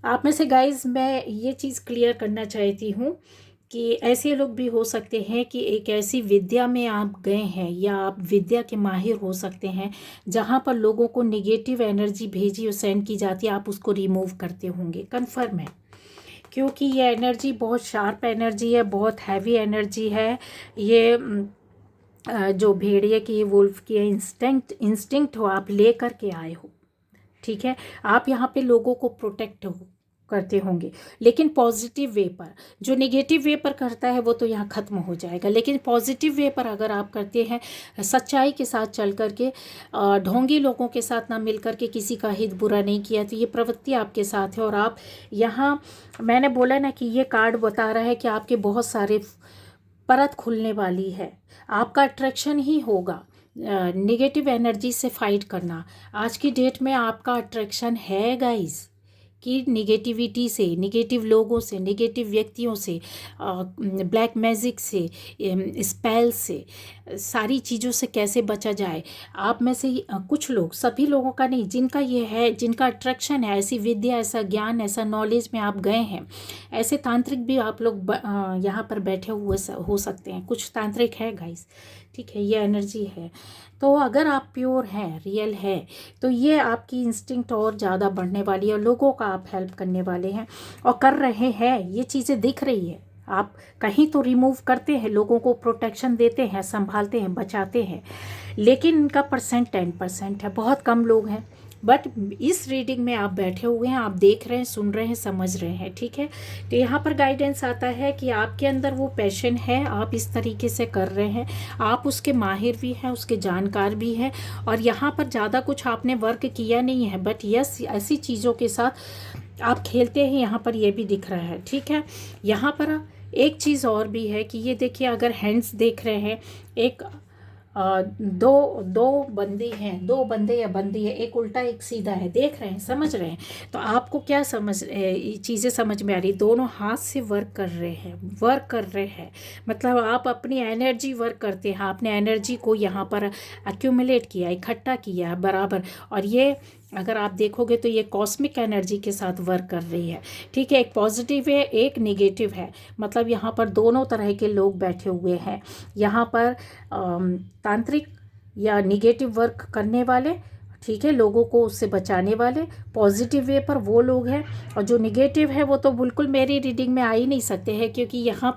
आप में से गाइज मैं ये चीज़ क्लियर करना चाहती हूँ कि ऐसे लोग भी हो सकते हैं कि एक ऐसी विद्या में आप गए हैं, या आप विद्या के माहिर हो सकते हैं जहाँ पर लोगों को नेगेटिव एनर्जी भेजी और सेंड की जाती है, आप उसको रिमूव करते होंगे, कन्फर्म है, क्योंकि ये एनर्जी बहुत शार्प एनर्जी है, बहुत हैवी एनर्जी है। ये जो भेड़िए की, वुल्फ की इंस्टिंक्ट हो, आप ले करके आए हो। ठीक है, आप यहाँ पे लोगों को प्रोटेक्ट हो करते होंगे, लेकिन पॉजिटिव वे पर। जो नेगेटिव वे पर करता है वो तो यहाँ ख़त्म हो जाएगा, लेकिन पॉजिटिव वे पर अगर आप करते हैं, सच्चाई के साथ चल करके, ढोंगी लोगों के साथ ना मिल करके, किसी का हित बुरा नहीं किया, तो ये प्रवृत्ति आपके साथ है। और आप यहाँ, मैंने बोला ना कि ये कार्ड बता रहा है कि आपके बहुत सारे परत खुलने वाली है, आपका अट्रैक्शन ही होगा नेगेटिव एनर्जी से फाइट करना। आज की डेट में आपका अट्रैक्शन है गाइस, कि निगेटिविटी से, निगेटिव लोगों से, निगेटिव व्यक्तियों से, ब्लैक मैजिक से, स्पेल से, सारी चीज़ों से कैसे बचा जाए। आप में से कुछ लोग, सभी लोगों का नहीं, जिनका ये है, जिनका अट्रैक्शन है, ऐसी विद्या, ऐसा ज्ञान, ऐसा नॉलेज में आप गए हैं, ऐसे तांत्रिक भी आप लोग यहाँ पर बैठे हुए हो सकते हैं। कुछ तांत्रिक है गाइस, ठीक है, ये एनर्जी है। तो अगर आप प्योर हैं, रियल है, तो ये आपकी इंस्टिंक्ट और ज़्यादा बढ़ने वाली है, और लोगों का आप हेल्प करने वाले हैं और कर रहे हैं। ये चीज़ें दिख रही है, आप कहीं तो रिमूव करते हैं, लोगों को प्रोटेक्शन देते हैं, संभालते हैं, बचाते हैं, लेकिन इनका परसेंट 10% है, बहुत कम लोग हैं। बट इस रीडिंग में आप बैठे हुए हैं, आप देख रहे हैं, सुन रहे हैं, समझ रहे हैं। ठीक है, तो यहाँ पर गाइडेंस आता है कि आपके अंदर वो पैशन है, आप इस तरीके से कर रहे हैं, आप उसके माहिर भी हैं, उसके जानकार भी हैं, और यहाँ पर ज़्यादा कुछ आपने वर्क किया नहीं है, बट यस ऐसी चीज़ों के साथ आप खेलते हैं, यहाँ पर ये भी दिख रहा है। ठीक है, यहाँ पर एक चीज़ और भी है कि ये देखिए, अगर हैंड्स देख रहे हैं, एक दो बंदी हैं, दो बंदे या बंदी है, एक उल्टा एक सीधा है, देख रहे हैं, समझ रहे हैं। तो आपको क्या चीज़ें समझ में आ रही, दोनों हाथ से वर्क कर रहे हैं, मतलब आप अपनी एनर्जी वर्क करते हैं, आपने एनर्जी को यहाँ पर एक्यूमुलेट किया, इकट्ठा किया बराबर। और ये अगर आप देखोगे तो ये कॉस्मिक एनर्जी के साथ वर्क कर रही है। ठीक है, एक पॉजिटिव है, एक निगेटिव है, मतलब यहाँ पर दोनों तरह के लोग बैठे हुए हैं। यहाँ पर तांत्रिक या निगेटिव वर्क करने वाले, ठीक है, लोगों को उससे बचाने वाले, पॉजिटिव वे पर वो लोग हैं, और जो निगेटिव है वो तो बिल्कुल मेरी रीडिंग में आ ही नहीं सकते हैं, क्योंकि यहाँ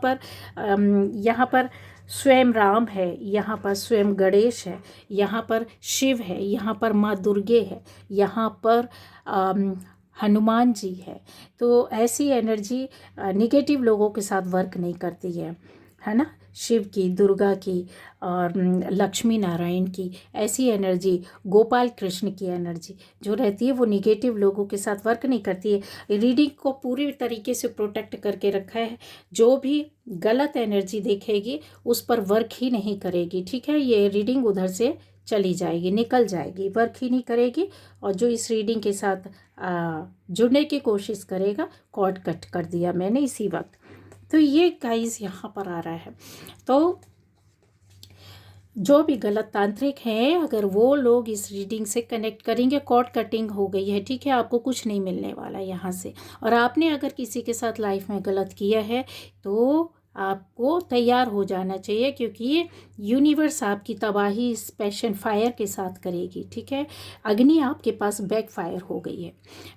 पर स्वयं राम है, यहाँ पर स्वयं गणेश है, यहाँ पर शिव है, यहाँ पर माँ दुर्गे है, यहाँ पर हनुमान जी है। तो ऐसी एनर्जी निगेटिव लोगों के साथ वर्क नहीं करती है ना। शिव की, दुर्गा की और लक्ष्मी नारायण की ऐसी एनर्जी, गोपाल कृष्ण की एनर्जी जो रहती है वो निगेटिव लोगों के साथ वर्क नहीं करती है। रीडिंग को पूरी तरीके से प्रोटेक्ट करके रखा है। जो भी गलत एनर्जी देखेगी उस पर वर्क ही नहीं करेगी, ठीक है। ये रीडिंग उधर से चली जाएगी, निकल जाएगी, वर्क ही नहीं करेगी। और जो इस रीडिंग के साथ जुड़ने की कोशिश करेगा, कॉर्ड कट कर दिया मैंने इसी वक्त। तो ये गाइस यहाँ पर आ रहा है। तो जो भी गलत तांत्रिक हैं, अगर वो लोग इस रीडिंग से कनेक्ट करेंगे, कॉर्ड कटिंग हो गई है, ठीक है, आपको कुछ नहीं मिलने वाला यहाँ से। और आपने अगर किसी के साथ लाइफ में गलत किया है तो आपको तैयार हो जाना चाहिए, क्योंकि यूनिवर्स आपकी तबाही इस पैशन फायर के साथ करेगी, ठीक है। अग्नि आपके पास बैक फायर हो गई है,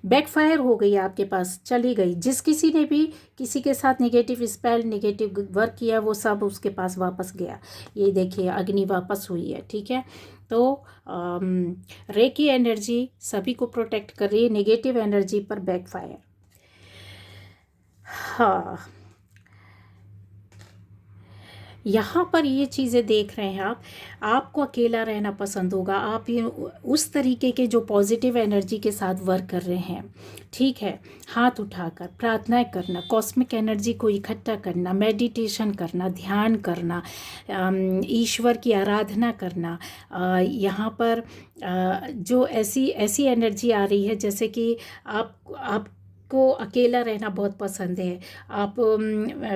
बैक फायर हो गई, आपके पास चली गई। जिस किसी ने भी किसी के साथ नेगेटिव स्पेल, नेगेटिव वर्क किया, वो सब उसके पास वापस गया। ये देखिए अग्नि वापस हुई है, ठीक है। तो रेकी एनर्जी सभी को प्रोटेक्ट कर रही है, नेगेटिव एनर्जी पर बैक फायर। हाँ, यहाँ पर ये चीज़ें देख रहे हैं आप, आपको अकेला रहना पसंद होगा। आप ये उस तरीके के जो पॉजिटिव एनर्जी के साथ वर्क कर रहे हैं, ठीक है। हाथ उठाकर प्रार्थनाएं करना, कॉस्मिक एनर्जी को इकट्ठा करना, मेडिटेशन करना, ध्यान करना, ईश्वर की आराधना करना। यहाँ पर जो ऐसी एनर्जी आ रही है जैसे कि आप को अकेला रहना बहुत पसंद है। आप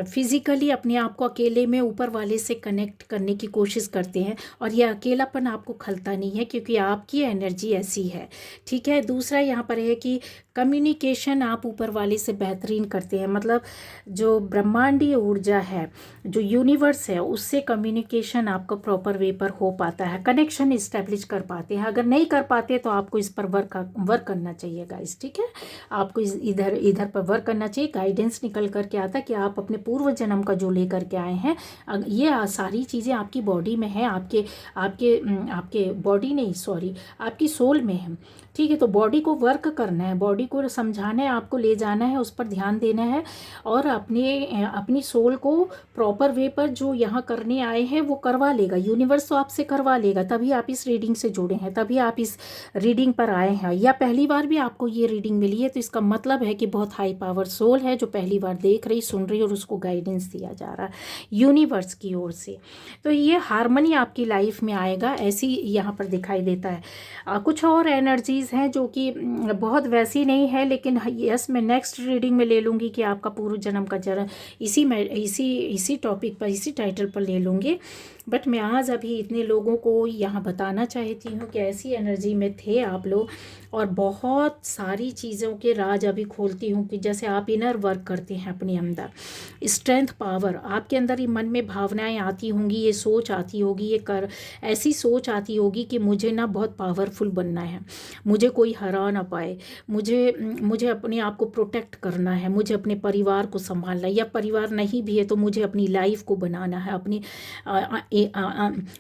फिज़िकली अपने आप को अकेले में ऊपर वाले से कनेक्ट करने की कोशिश करते हैं, और यह अकेलापन आपको खलता नहीं है, क्योंकि आपकी एनर्जी ऐसी है, ठीक है। दूसरा यहाँ पर है कि कम्युनिकेशन आप ऊपर वाले से बेहतरीन करते हैं। मतलब जो ब्रह्मांडीय ऊर्जा है, जो यूनिवर्स है, उससे कम्युनिकेशन आपका प्रॉपर वे पर हो पाता है, कनेक्शन इस्टेब्लिश कर पाते हैं। अगर नहीं कर पाते तो आपको इस पर वर्क करना चाहिए गाइस, ठीक है। आपको इधर पर वर्क करना चाहिए। गाइडेंस निकल करके आता कि आप अपने पूर्व जन्म का जो लेकर के आए हैं, ये सारी चीज़ें आपकी बॉडी में है, आपके बॉडी नहीं, सॉरी, आपकी सोल में है, ठीक है। तो बॉडी को वर्क करना है, बॉडी को समझाना है, आपको ले जाना है, उस पर ध्यान देना है, और अपनी सोल को प्रॉपर वे पर जो यहाँ करने आए हैं वो करवा लेगा यूनिवर्स, तो आपसे करवा लेगा। तभी आप इस रीडिंग से जुड़े हैं, तभी आप इस रीडिंग पर आए हैं, या पहली बार भी आपको ये रीडिंग मिली है, तो इसका मतलब है कि बहुत हाई पावर सोल है जो पहली बार देख रही, सुन रही, और उसको गाइडेंस दिया जा रहा है यूनिवर्स की ओर से। तो ये हार्मनी आपकी लाइफ में आएगा, ऐसी यहाँ पर दिखाई देता है। कुछ और एनर्जीज़ हैं जो कि बहुत वैसी नहीं है, लेकिन यस, मैं नेक्स्ट रीडिंग में ले लूँगी कि आपका पूर्व जन्म का जन्म इसी टॉपिक पर, इसी टाइटल पर ले लूँगी। बट मैं आज अभी इतने लोगों को यहाँ बताना चाहती हूँ कि ऐसी एनर्जी में थे आप लोग, और बहुत सारी चीज़ों के राज अभी खोलती हूँ कि जैसे आप इनर वर्क करते हैं अपने अंदर, स्ट्रेंथ, पावर, आपके अंदर ही मन में भावनाएं आती होंगी, ये सोच आती होगी, ऐसी सोच आती होगी कि मुझे ना बहुत पावरफुल बनना है, मुझे कोई हरा ना पाए, मुझे अपने आप को प्रोटेक्ट करना है, मुझे अपने परिवार को संभालना है, या परिवार नहीं भी है तो मुझे अपनी लाइफ को बनाना है, अपनी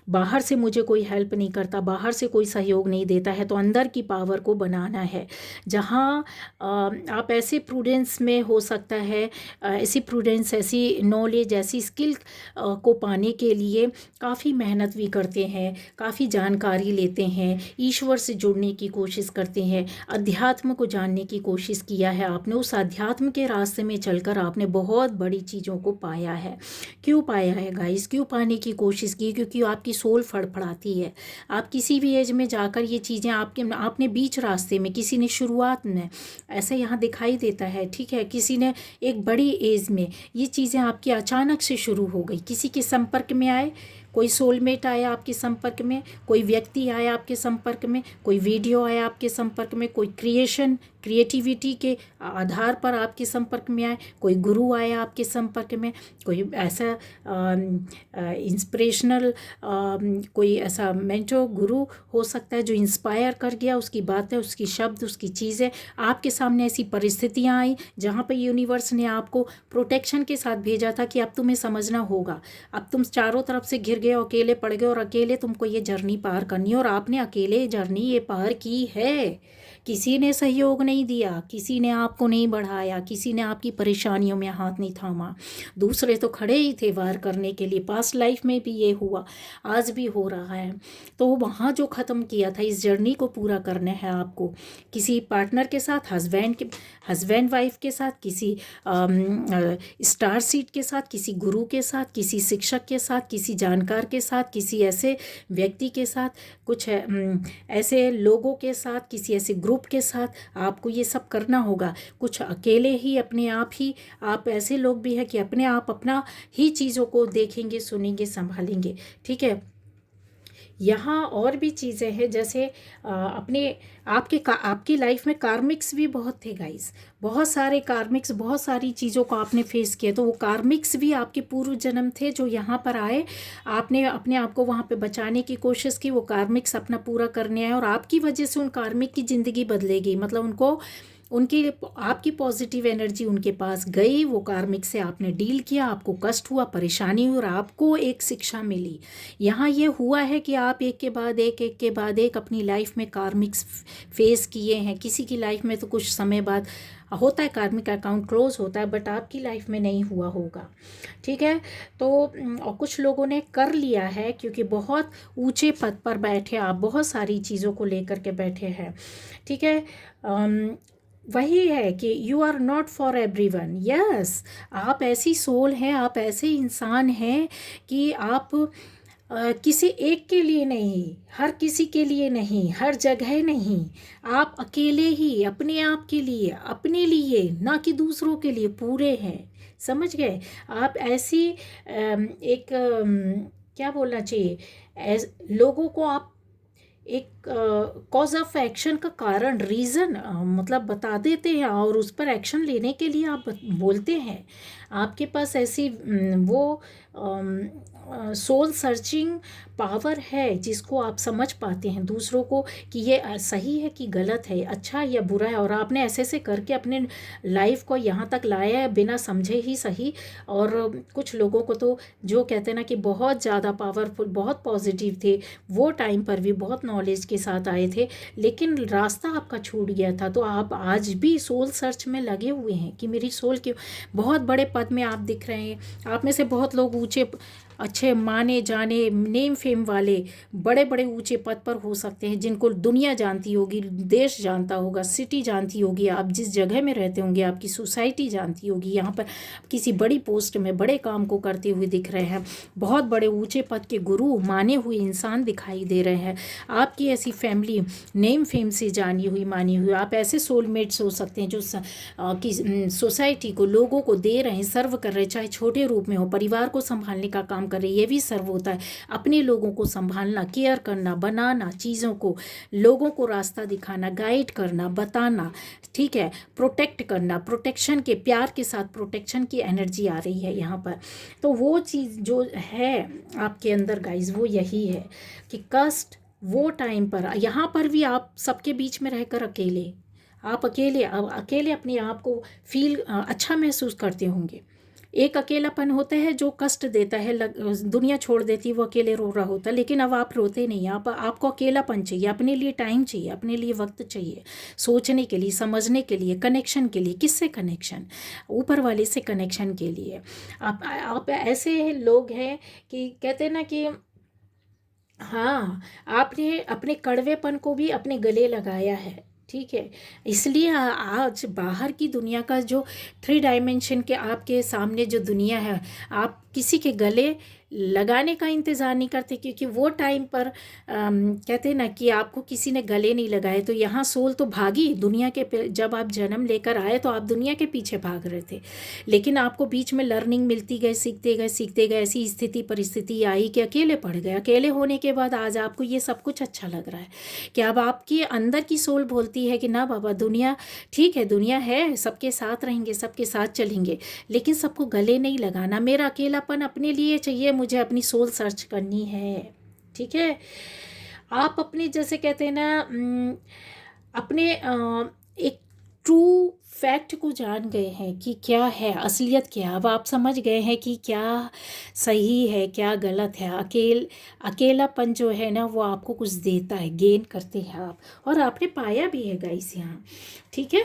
बाहर से मुझे कोई हेल्प नहीं करता, बाहर से कोई सहयोग नहीं देता है, तो अंदर की पावर को बनाना है। जहाँ आप ऐसे प्रूडेंस में हो सकता है, ऐसी प्रूडेंस, ऐसी नॉलेज, ऐसी स्किल को पाने के लिए काफ़ी मेहनत भी करते हैं, काफ़ी जानकारी लेते हैं, ईश्वर से जुड़ने की कोशिश करते हैं, अध्यात्म को जानने की कोशिश किया है आपने, उस अध्यात्म के रास्ते में चलकर आपने बहुत बड़ी चीज़ों को पाया है। क्यों पाया है गाइस, क्यों पाने की कोशिश की? क्योंकि आपकी सोल फड़फड़ाती है। आप किसी भी एज में जाकर ये चीज़ें आपने बीच रास्ते में, किसी ने शुरुआत में, ऐसा यहाँ दिखाई देता है, ठीक है, किसी ने एक बड़ी एज में, ये चीज़ें आपकी अचानक से शुरू हो गई, किसी के संपर्क में आए, कोई सोलमेट आया आपके संपर्क में, कोई व्यक्ति आया आपके संपर्क में, कोई वीडियो आया आपके संपर्क में, कोई क्रिएटिविटी के आधार पर आपके संपर्क में आए, कोई गुरु आया आपके संपर्क में, कोई ऐसा इंस्पिरेशनल कोई ऐसा मेंटो गुरु हो सकता है जो इंस्पायर कर गया, उसकी बातें, उसकी शब्द, उसकी चीज़ें आपके सामने। ऐसी परिस्थितियाँ आई जहाँ पर यूनिवर्स ने आपको प्रोटेक्शन के साथ भेजा था कि अब तुम्हें समझना होगा, अब तुम चारों तरफ से घिर गए, अकेले पड़ गए और अकेले तुमको ये जर्नी पार करनी है, और आपने अकेले जर्नी ये पार की है। किसी ने सहयोग नहीं दिया, किसी ने आपको नहीं बढ़ाया, किसी ने आपकी परेशानियों में हाथ नहीं थामा। दूसरे तो खड़े ही थे वार करने के लिए। पास्ट लाइफ में भी ये हुआ, आज भी हो रहा है। तो वहाँ जो ख़त्म किया था, इस जर्नी को पूरा करना है आपको। किसी पार्टनर के साथ, हस्बैंड वाइफ के साथ, किसी स्टार सीट के साथ, किसी गुरु के साथ, किसी शिक्षक के साथ, किसी जानकार के साथ, किसी ऐसे व्यक्ति के साथ, कुछ ऐसे लोगों के साथ, किसी ऐसे ग्रुप के साथ आपको ये सब करना होगा। कुछ अकेले ही अपने आप ही, आप ऐसे लोग भी हैं कि अपने आप अपना ही चीज़ों को देखेंगे, सुनेंगे, संभालेंगे। ठीक है। यहाँ और भी चीज़ें हैं, जैसे आपकी लाइफ में कार्मिक्स भी बहुत थे गाइस, बहुत सारे कार्मिक्स, बहुत सारी चीज़ों को आपने फेस किया। तो वो कार्मिक्स भी आपके पूर्व जन्म थे जो यहाँ पर आए, आपने अपने आप को वहाँ पे बचाने की कोशिश की, वो कार्मिक्स अपना पूरा करने आए और आपकी वजह से उन कार्मिक की ज़िंदगी बदलेगी। मतलब उनको आपकी पॉजिटिव एनर्जी उनके पास गई, वो कार्मिक से आपने डील किया, आपको कष्ट हुआ, परेशानी हुई और आपको एक शिक्षा मिली। यहाँ ये हुआ है कि आप एक के बाद एक अपनी लाइफ में कार्मिक्स फेस किए हैं। किसी की लाइफ में तो कुछ समय बाद होता है, कार्मिक अकाउंट क्लोज होता है, बट आपकी लाइफ में नहीं हुआ होगा। ठीक है। तो और कुछ लोगों ने कर लिया है क्योंकि बहुत ऊंचे पद पर बैठे आप, बहुत सारी चीज़ों को लेकर के बैठे हैं। ठीक है। वही है कि you are not for everyone. Yes, आप ऐसी सोल हैं, आप ऐसे इंसान हैं कि आप किसी एक के लिए नहीं, हर किसी के लिए नहीं, हर जगह नहीं, आप अकेले ही अपने आप के लिए, अपने लिए, ना कि दूसरों के लिए पूरे हैं। समझ गए आप? ऐसी क्या बोलना चाहिए, लोगों को आप एक कॉज ऑफ एक्शन का कारण, रीज़न मतलब बता देते हैं और उस पर एक्शन लेने के लिए आप बोलते हैं। आपके पास ऐसी वो सोल सर्चिंग पावर है जिसको आप समझ पाते हैं दूसरों को कि ये सही है कि गलत है, अच्छा या बुरा है, और आपने ऐसे से करके अपने लाइफ को यहाँ तक लाया है बिना समझे ही सही। और कुछ लोगों को तो जो कहते हैं ना कि बहुत ज़्यादा पावरफुल, बहुत पॉजिटिव थे, वो टाइम पर भी बहुत नॉलेज के साथ आए थे, लेकिन रास्ता आपका छूट गया था। तो आप आज भी सोल सर्च में लगे हुए हैं कि मेरी सोल के बहुत बड़े पद में आप दिख रहे हैं। आप में से बहुत लोग ऊंचे अच्छे माने जाने नेम फेम वाले बड़े बड़े ऊंचे पद पर हो सकते हैं, जिनको दुनिया जानती होगी, देश जानता होगा, सिटी जानती होगी, आप जिस जगह में रहते होंगे आपकी सोसाइटी जानती होगी। यहाँ पर किसी बड़ी पोस्ट में बड़े काम को करते हुए दिख रहे हैं, बहुत बड़े ऊंचे पद के गुरु माने हुए इंसान दिखाई दे रहे हैं। आपकी ऐसी फैमिली नेम फेम से जानी हुई, मानी हुई, आप ऐसे सोलमेट्स हो सकते हैं जो सोसाइटी को, लोगों को दे रहे हैं, सर्व कर रहे हैं, चाहे छोटे रूप में हो, परिवार को संभालने का काम कर रही है, ये भी सर्व होता है। अपने लोगों को संभालना, केयर करना, बनाना, चीज़ों को, लोगों को रास्ता दिखाना, गाइड करना, बताना, ठीक है, प्रोटेक्ट करना, प्रोटेक्शन के प्यार के साथ प्रोटेक्शन की एनर्जी आ रही है यहाँ पर। तो वो चीज़ जो है आपके अंदर गाइज, वो यही है कि कष्ट वो टाइम पर, यहाँ पर भी आप सबके बीच में रहकर अकेले, आप अकेले अपने आप को फील अच्छा महसूस करते होंगे। एक अकेलापन होता है जो कष्ट देता है, दुनिया छोड़ देती है, वो अकेले रो रहा होता है, लेकिन अब आप रोते नहीं। आपको अकेलापन चाहिए, अपने लिए टाइम चाहिए, अपने लिए वक्त चाहिए, सोचने के लिए, समझने के लिए, कनेक्शन के लिए। किससे कनेक्शन? ऊपर वाले से कनेक्शन के लिए। आप ऐसे लोग हैं कि कहते हैं ना कि हाँ, आपने अपने कड़वेपन को भी अपने गले लगाया है। ठीक है। इसलिए आज बाहर की दुनिया का जो 3 डायमेंशन के आपके सामने जो दुनिया है, आप किसी के गले लगाने का इंतज़ार नहीं करते, क्योंकि वो टाइम पर कहते हैं ना कि आपको किसी ने गले नहीं लगाए, तो यहाँ सोल तो भागी दुनिया के जब आप जन्म लेकर आए तो आप दुनिया के पीछे भाग रहे थे, लेकिन आपको बीच में लर्निंग मिलती गई, सीखते गए, ऐसी स्थिति परिस्थिति आई कि अकेले पड़ गए। अकेले होने के बाद आज आपको ये सब कुछ अच्छा लग रहा है कि अब आपके अंदर की सोल बोलती है कि ना बाबा, दुनिया ठीक है, दुनिया है, सबके साथ रहेंगे, सबके साथ चलेंगे, लेकिन सबको गले नहीं लगाना। मेरा अकेलापन अपने लिए चाहिए, मुझे अपनी सोल सर्च करनी है। ठीक है, आप अपने जैसे कहते हैं ना अपने एक ट्रू फैक्ट को जान गए हैं कि क्या है असलियत, क्या अब आप समझ गए हैं कि क्या सही है क्या गलत है। अकेलापन जो है ना वो आपको कुछ देता है, गेन करते हैं आप, और आपने पाया भी है गाइस यहाँ। ठीक है,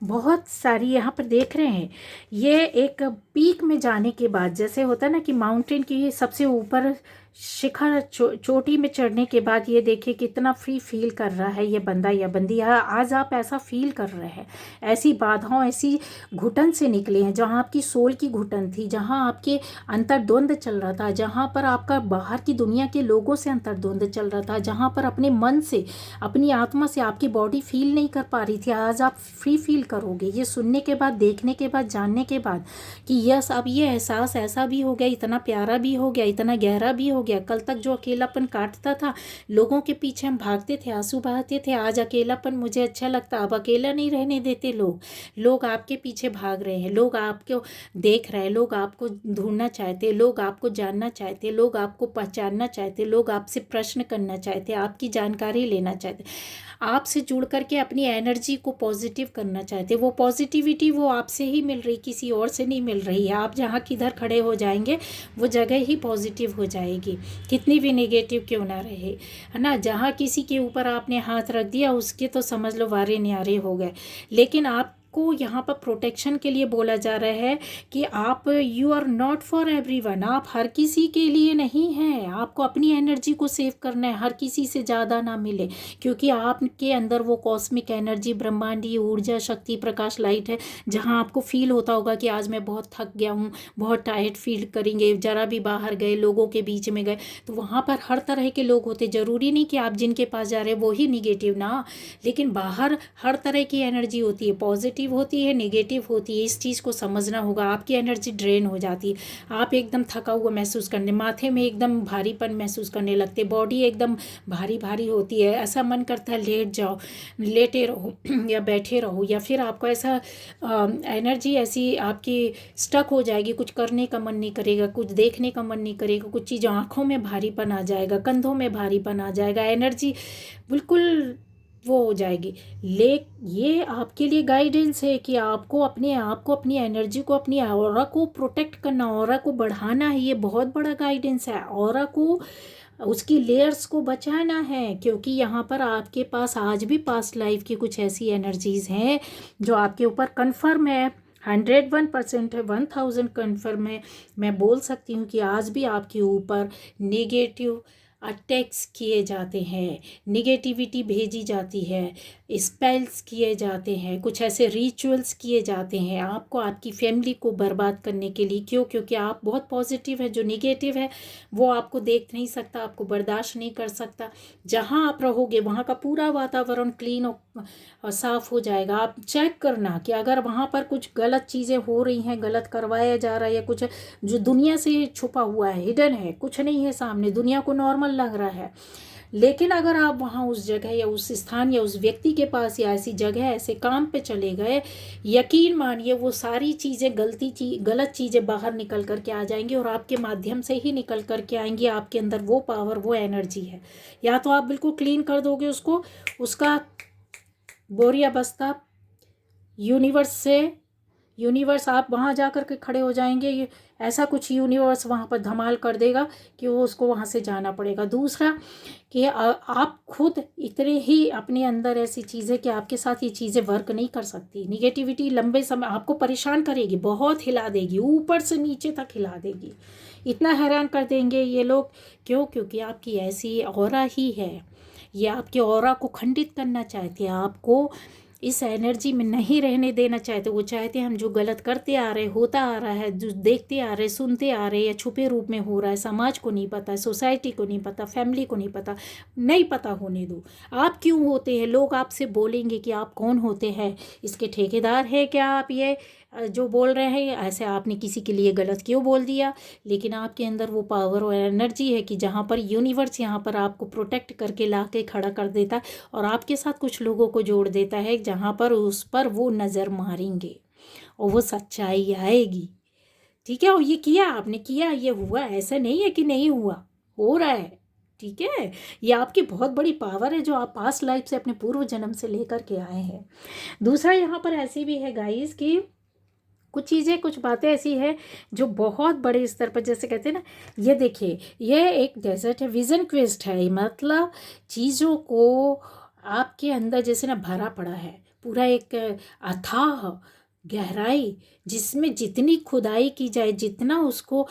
बहुत सारी यहाँ पर देख रहे हैं, ये एक पीक में जाने के बाद जैसे होता है ना कि माउंटेन की सबसे ऊपर शिखर चोटी में चढ़ने के बाद ये देखिए कितना फ्री फील कर रहा है ये बंदा या बंदी। आज आप ऐसा फील कर रहे हैं, ऐसी बाधाओं ऐसी घुटन से निकले हैं, जहाँ आपकी सोल की घुटन थी, जहाँ आपके अंतर्द्वंद चल रहा था, जहाँ पर आपका बाहर की दुनिया के लोगों से अंतर्द्वंद चल रहा था, जहाँ पर अपने मन से अपनी आत्मा से आपकी बॉडी फील नहीं कर पा रही थी, आज आप फ्री फील करोगे ये सुनने के बाद, देखने के बाद, जानने के बाद कि यस अब ये एहसास ऐसा भी हो गया, इतना प्यारा भी हो गया, इतना गहरा भी हो गया। कल तक जो अकेलापन काटता था, लोगों के पीछे हम भागते थे, आंसू बहाते थे, आज अकेलापन मुझे अच्छा लगता। अब अकेला नहीं रहने देते लोग आपके पीछे भाग रहे हैं, लोग आपको देख रहे हैं, लोग आपको ढूंढना चाहते, लोग आपको जानना चाहते, लोग आपको पहचानना चाहते, लोग आपसे प्रश्न करना चाहते, आपकी जानकारी लेना चाहते, आपसे जुड़ करके अपनी एनर्जी को पॉजिटिव करना चाहते। वो पॉजिटिविटी वो आपसे ही मिल रही, किसी और से नहीं मिल रही है। आप जहाँ किधर खड़े हो जाएंगे वो जगह ही पॉजिटिव हो जाएगी, कितनी भी नेगेटिव क्यों ना रहे, है ना। जहाँ किसी के ऊपर आपने हाथ रख दिया उसके तो समझ लो वारे न्यारे हो गए। लेकिन आप को यहाँ पर प्रोटेक्शन के लिए बोला जा रहा है कि आप you are not for everyone, आप हर किसी के लिए नहीं हैं। आपको अपनी एनर्जी को सेव करना है, हर किसी से ज़्यादा ना मिले, क्योंकि आपके अंदर वो कॉस्मिक एनर्जी, ब्रह्मांडीय ऊर्जा, शक्ति, प्रकाश, लाइट है, जहाँ आपको फील होता होगा कि आज मैं बहुत थक गया हूँ, बहुत टायर्ड फील करेंगे, जरा भी बाहर गए, लोगों के बीच में गए तो वहाँ पर हर तरह के लोग होते। ज़रूरी नहीं कि आप जिनके पास जा रहे हैं वो ही निगेटिव ना, लेकिन बाहर हर तरह की एनर्जी होती है, पॉजिटिव होती है, नेगेटिव होती है। इस चीज़ को समझना होगा। आपकी एनर्जी ड्रेन हो जाती है, आप एकदम थका हुआ महसूस करने, माथे में एकदम भारीपन महसूस करने लगते, बॉडी एकदम भारी भारी होती है, ऐसा मन करता है लेट जाओ, लेटे रहो या बैठे रहो, या फिर आपको ऐसा एनर्जी ऐसी आपकी स्टक हो जाएगी, कुछ करने का मन नहीं करेगा, कुछ देखने का मन नहीं करेगा, कुछ चीज़ आँखों में भारीपन आ जाएगा, कंधों में भारीपन आ जाएगा, एनर्जी बिल्कुल वो हो जाएगी। ये आपके लिए गाइडेंस है कि आपको अपने आप को, अपनी एनर्जी को, अपनी ऑरा को प्रोटेक्ट करना, ऑरा को बढ़ाना है। ये बहुत बड़ा गाइडेंस है। ऑरा को, उसकी लेयर्स को बचाना है, क्योंकि यहाँ पर आपके पास आज भी पास्ट लाइफ की कुछ ऐसी एनर्जीज़ हैं जो आपके ऊपर कन्फर्म है, 101% है, 1000 कन्फर्म है। मैं बोल सकती हूँ कि आज भी आपके ऊपर नेगेटिव अटैक्स किए जाते हैं, निगेटिविटी भेजी जाती है, स्पेल्स किए जाते हैं, कुछ ऐसे रिचुअल्स किए जाते हैं आपको, आपकी फैमिली को बर्बाद करने के लिए। क्यों? क्योंकि आप बहुत पॉजिटिव है, जो निगेटिव है वो आपको देख नहीं सकता, आपको बर्दाश्त नहीं कर सकता। जहाँ आप रहोगे वहाँ का पूरा वातावरण क्लीन और साफ़ हो जाएगा। आप चेक करना कि अगर वहाँ पर कुछ गलत चीज़ें हो रही हैं, गलत करवाया जा रहा है, या कुछ जो दुनिया से छुपा हुआ है, हिडन है, कुछ नहीं है सामने, दुनिया को नॉर्मल लग रहा है, लेकिन अगर आप वहाँ उस जगह या उस स्थान या उस व्यक्ति के पास या ऐसी जगह ऐसे काम पे चले गए, यकीन मानिए वो सारी चीज़ें गलत चीज़ें बाहर निकल कर के आ जाएंगी, और आपके माध्यम से ही निकल कर के आएंगी। आपके अंदर वो पावर, वो एनर्जी है। या तो आप बिल्कुल क्लीन कर दोगे उसको, उसका बोरिया बस्ता यूनिवर्स आप वहाँ जा कर के खड़े हो जाएंगे, ये ऐसा कुछ यूनिवर्स वहाँ पर धमाल कर देगा कि वो उसको वहाँ से जाना पड़ेगा। दूसरा कि आप खुद इतने ही अपने अंदर ऐसी चीज़ें कि आपके साथ ये चीज़ें वर्क नहीं कर सकती। निगेटिविटी लंबे समय आपको परेशान करेगी, बहुत हिला देगी, ऊपर से नीचे तक हिला देगी, इतना हैरान कर देंगे ये लोग। क्यों? क्योंकि आपकी ऐसी ऑरा ही है, ये आपके ऑरा को खंडित करना चाहते हैं, आपको इस एनर्जी में नहीं रहने देना चाहते। वो चाहते हैं हम जो गलत करते आ रहे, होता आ रहा है, जो देखते आ रहे, सुनते आ रहे, या छुपे रूप में हो रहा है, समाज को नहीं पता, सोसाइटी को नहीं पता, फैमिली को नहीं पता, नहीं पता होने दो। आप क्यों होते हैं, लोग आपसे बोलेंगे कि आप कौन होते हैं, इसके ठेकेदार है क्या आप, ये जो बोल रहे हैं ऐसे आपने किसी के लिए गलत क्यों बोल दिया। लेकिन आपके अंदर वो पावर और एनर्जी है कि जहाँ पर यूनिवर्स यहाँ पर आपको प्रोटेक्ट करके ला के खड़ा कर देता है, और आपके साथ कुछ लोगों को जोड़ देता है जहाँ पर उस पर वो नज़र मारेंगे और वो सच्चाई आएगी। ठीक है, और ये किया आपने, किया, ये हुआ, ऐसा नहीं है कि नहीं हुआ, हो रहा है। ठीक है, ये आपकी बहुत बड़ी पावर है जो आप पास्ट लाइफ से, अपने पूर्व जन्म से लेकर के आए हैं। दूसरा यहाँ पर ऐसी भी है गाइस कि कुछ चीज़ें, कुछ बातें ऐसी है जो बहुत बड़े स्तर पर, जैसे कहते हैं ना, ये देखिए, ये एक डेजर्ट है, विजन क्वेस्ट है, मतलब चीज़ों को आपके अंदर जैसे ना भरा पड़ा है पूरा एक अथाह गहराई, जिसमें जितनी खुदाई की जाए, जितना उसको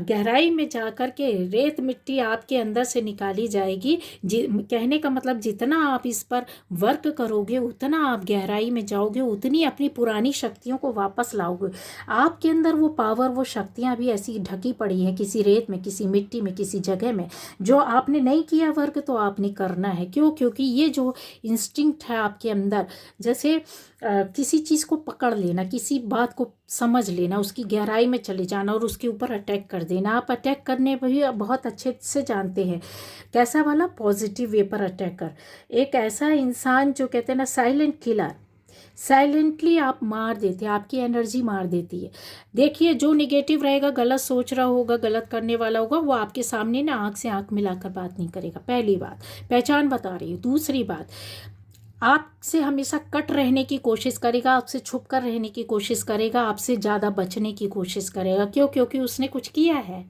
गहराई में जा कर के रेत मिट्टी आपके अंदर से निकाली जाएगी। कहने का मतलब जितना आप इस पर वर्क करोगे, उतना आप गहराई में जाओगे, उतनी अपनी पुरानी शक्तियों को वापस लाओगे। आपके अंदर वो पावर, वो शक्तियाँ भी ऐसी ढकी पड़ी हैं किसी रेत में, किसी मिट्टी में, किसी जगह में, जो आपने नहीं किया वर्क, तो आपने करना है। क्यों? क्योंकि ये जो इंस्टिंक्ट है आपके अंदर, जैसे किसी चीज़ को पकड़ लेना, किसी बात को समझ लेना, उसकी गहराई में चले जाना और उसके ऊपर अटैक कर देना। आप अटैक करने भी बहुत अच्छे से जानते हैं, कैसा वाला, पॉजिटिव वे पर अटैक कर। एक ऐसा इंसान जो कहते हैं ना साइलेंट किलर, साइलेंटली आप मार देते हैं, आपकी एनर्जी मार देती है। देखिए, जो निगेटिव रहेगा, गलत सोच रहा होगा, गलत करने वाला होगा, वो आपके सामने ना आँख से आँख मिलाकर बात नहीं करेगा। पहली बात, पहचान बता रही हूँ। दूसरी बात, आपसे हमेशा कट रहने की कोशिश करेगा, आपसे छुप कर रहने की कोशिश करेगा, आपसे ज़्यादा बचने की कोशिश करेगा। क्यों? क्योंकि उसने कुछ किया है,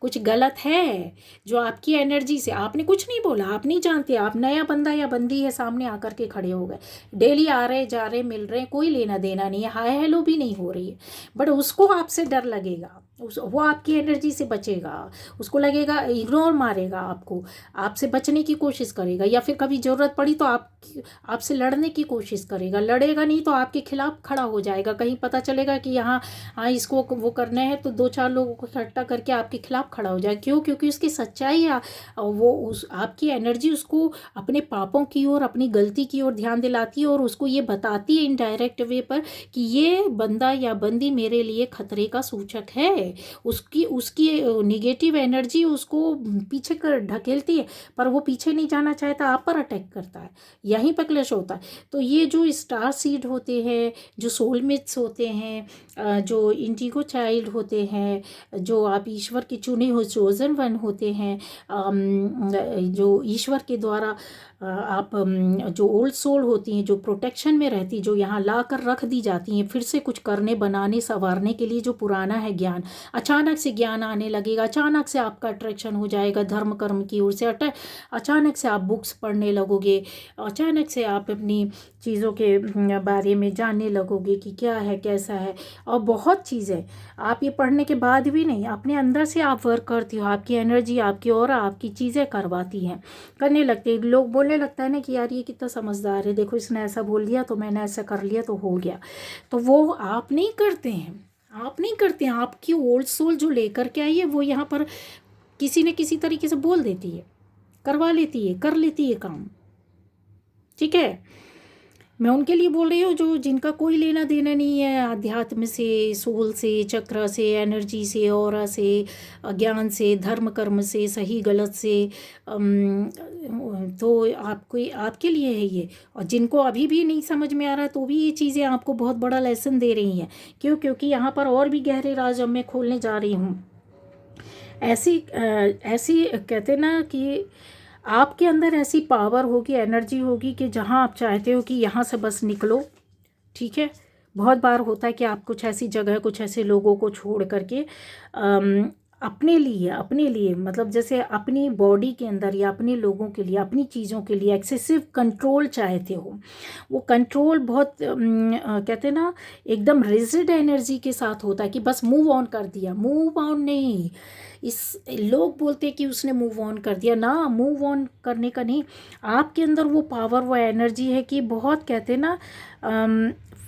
कुछ गलत है, जो आपकी एनर्जी से, आपने कुछ नहीं बोला, आप नहीं जानते, आप नया बंदा या बंदी है, सामने आकर के खड़े हो गए, डेली आ रहे जा रहे मिल रहे, कोई लेना देना नहीं है, हाय हेलो भी नहीं हो रही है, बट उसको आपसे डर लगेगा, वो आपकी एनर्जी से बचेगा, उसको लगेगा, इग्नोर मारेगा आपको, आपसे बचने की कोशिश करेगा, या फिर कभी ज़रूरत पड़ी तो आपसे लड़ने की कोशिश करेगा। लड़ेगा नहीं तो आपके खिलाफ खड़ा हो जाएगा। कहीं पता चलेगा कि हाँ इसको वो करना है, तो 2-4 लोगों को इकट्ठा करके आपके खिलाफ खड़ा हो जाए। क्यों? क्योंकि उसकी सच्चाई, वो उस आपकी एनर्जी उसको अपने पापों की ओर, अपनी गलती की ओर ध्यान दिलाती है, और उसको ये बताती है इनडायरेक्ट वे पर कि ये बंदा या बंदी मेरे लिए खतरे का सूचक है। उसकी निगेटिव एनर्जी उसको पीछे कर ढकेलती है, पर वो पीछे नहीं जाना चाहता, आप पर अटैक करता है, यहीं पर क्लैश होता है। तो ये जो स्टार सीड होते हैं, जो सोलमेट्स होते हैं, जो इंडिगो चाइल्ड होते हैं, जो आप ईश्वर के चुने हुए चोजन वन होते हैं, जो ईश्वर के द्वारा आप जो ओल्ड सोल होती हैं, जो प्रोटेक्शन में रहती, जो यहाँ ला कर रख दी जाती हैं, फिर से कुछ करने, बनाने, संवारने के लिए, जो पुराना है ज्ञान, अचानक से ज्ञान आने लगेगा, अचानक से आपका अट्रैक्शन हो जाएगा धर्म कर्म की ओर से, अचानक से आप बुक्स पढ़ने लगोगे, अचानक से आप अपनी चीज़ों के बारे में जानने लगोगे कि क्या है, कैसा है। और बहुत चीज़ें आप ये पढ़ने के बाद भी नहीं, अपने अंदर से आप वर्क करती हो, आपकी एनर्जी, आपकी ऑरा आपकी चीज़ें करवाती हैं, करने लगते हैं। लोग बोलने लगता है ना कि यार ये कितना समझदार है, देखो इसने ऐसा बोल दिया तो मैंने ऐसा कर लिया तो हो गया। तो वो आप नहीं करते हैं, आप नहीं करते हैं। आपकी ओल्ड सोल जो लेकर के आई है, वो यहाँ पर किसी न किसी तरीके से बोल देती है, करवा लेती है, कर लेती है काम। ठीक है, मैं उनके लिए बोल रही हूँ जो जिनका कोई लेना देना नहीं है आध्यात्म से, सोल से, चक्र से, एनर्जी से, ऑरा से, ज्ञान से, धर्म कर्म से, सही गलत से। तो आपको, आपके लिए है ये। और जिनको अभी भी नहीं समझ में आ रहा, तो भी ये चीज़ें आपको बहुत बड़ा लेसन दे रही हैं। क्यों? क्योंकि यहाँ पर और भी गहरे राज अब मैं खोलने जा रही हूँ। ऐसी कहते ना कि आपके अंदर ऐसी पावर होगी, एनर्जी होगी कि जहाँ आप चाहते हो कि यहाँ से बस निकलो। ठीक है, बहुत बार होता है कि आप कुछ ऐसी जगह, कुछ ऐसे लोगों को छोड़ करके अपने लिए मतलब जैसे अपनी बॉडी के अंदर या अपने लोगों के लिए, अपनी चीज़ों के लिए एक्सेसिव कंट्रोल चाहते हो। वो कंट्रोल बहुत कहते हैं ना, एकदम रिजिड एनर्जी के साथ होता है कि बस मूव ऑन कर दिया। मूव ऑन नहीं, इस लोग बोलते हैं कि उसने मूव ऑन कर दिया ना, मूव ऑन करने का नहीं। आपके अंदर वो पावर, वो एनर्जी है कि बहुत कहते हैं ना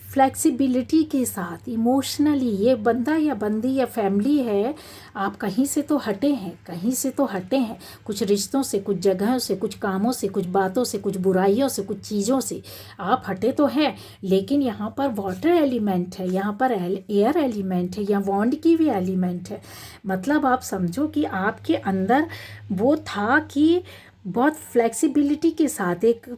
फ्लेक्सिबिलिटी के साथ इमोशनली, ये बंदा या बंदी या फैमिली है, आप कहीं से तो हटे हैं, कहीं से तो हटे हैं, कुछ रिश्तों से, कुछ जगहों से, कुछ कामों से, कुछ बातों से, कुछ बुराइयों से, कुछ चीज़ों से आप हटे तो हैं। लेकिन यहाँ पर वाटर एलिमेंट है, यहाँ पर एयर एलिमेंट है, या वॉन्ड की भी एलिमेंट है। मतलब आप समझो कि आपके अंदर वो था कि बहुत फ्लेक्सिबिलिटी के साथ, एक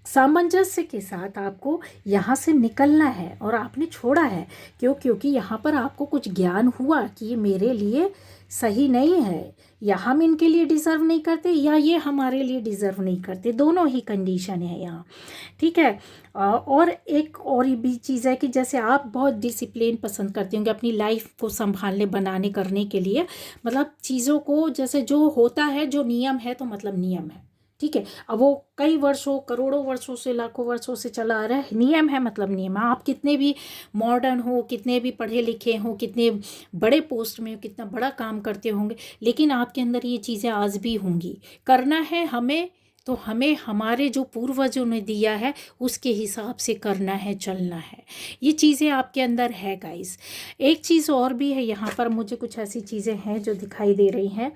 सामंजस्य के साथ आपको यहाँ से निकलना है, और आपने छोड़ा है। क्योंकि यहाँ पर आपको कुछ ज्ञान हुआ कि ये मेरे लिए सही नहीं है, या हम इनके लिए डिज़र्व नहीं करते, या ये हमारे लिए डिज़र्व नहीं करते। दोनों ही कंडीशन है यहाँ, ठीक है। और एक और भी चीज़ है कि जैसे आप बहुत डिसिप्लिन पसंद करते होंगे अपनी लाइफ को संभालने, बनाने, करने के लिए, मतलब चीज़ों को जैसे जो होता है, जो नियम है तो मतलब नियम है, ठीक है। अब वो कई वर्षों, करोड़ों वर्षों से, लाखों वर्षों से चला आ रहा है, नियम है मतलब नियम है। आप कितने भी मॉडर्न हो, कितने भी पढ़े लिखे हो, कितने बड़े पोस्ट में हो, कितना बड़ा काम करते होंगे, लेकिन आपके अंदर ये चीज़ें आज भी होंगी। करना है हमें तो हमें हमारे जो पूर्वजों ने दिया है उसके हिसाब से करना है, चलना है। ये चीज़ें आपके अंदर है गाइस। एक चीज़ और भी है यहाँ पर, मुझे कुछ ऐसी चीज़ें हैं जो दिखाई दे रही हैं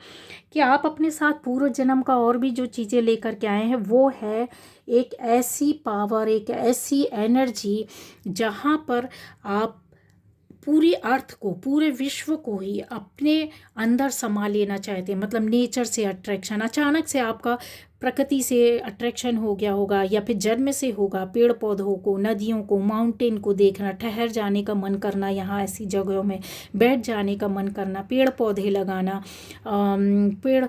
कि आप अपने साथ पूर्व जन्म का और भी जो चीज़ें लेकर के आए हैं, वो है एक ऐसी पावर, एक ऐसी एनर्जी जहाँ पर आप पूरी अर्थ को, पूरे विश्व को ही अपने अंदर समा लेना चाहते हैं। मतलब नेचर से अट्रैक्शन, अचानक से आपका प्रकृति से अट्रैक्शन हो गया होगा, या फिर जन्म से होगा। पेड़ पौधों को, नदियों को, माउंटेन को देखना, ठहर जाने का मन करना, यहाँ ऐसी जगहों में बैठ जाने का मन करना, पेड़ पौधे लगाना, पेड़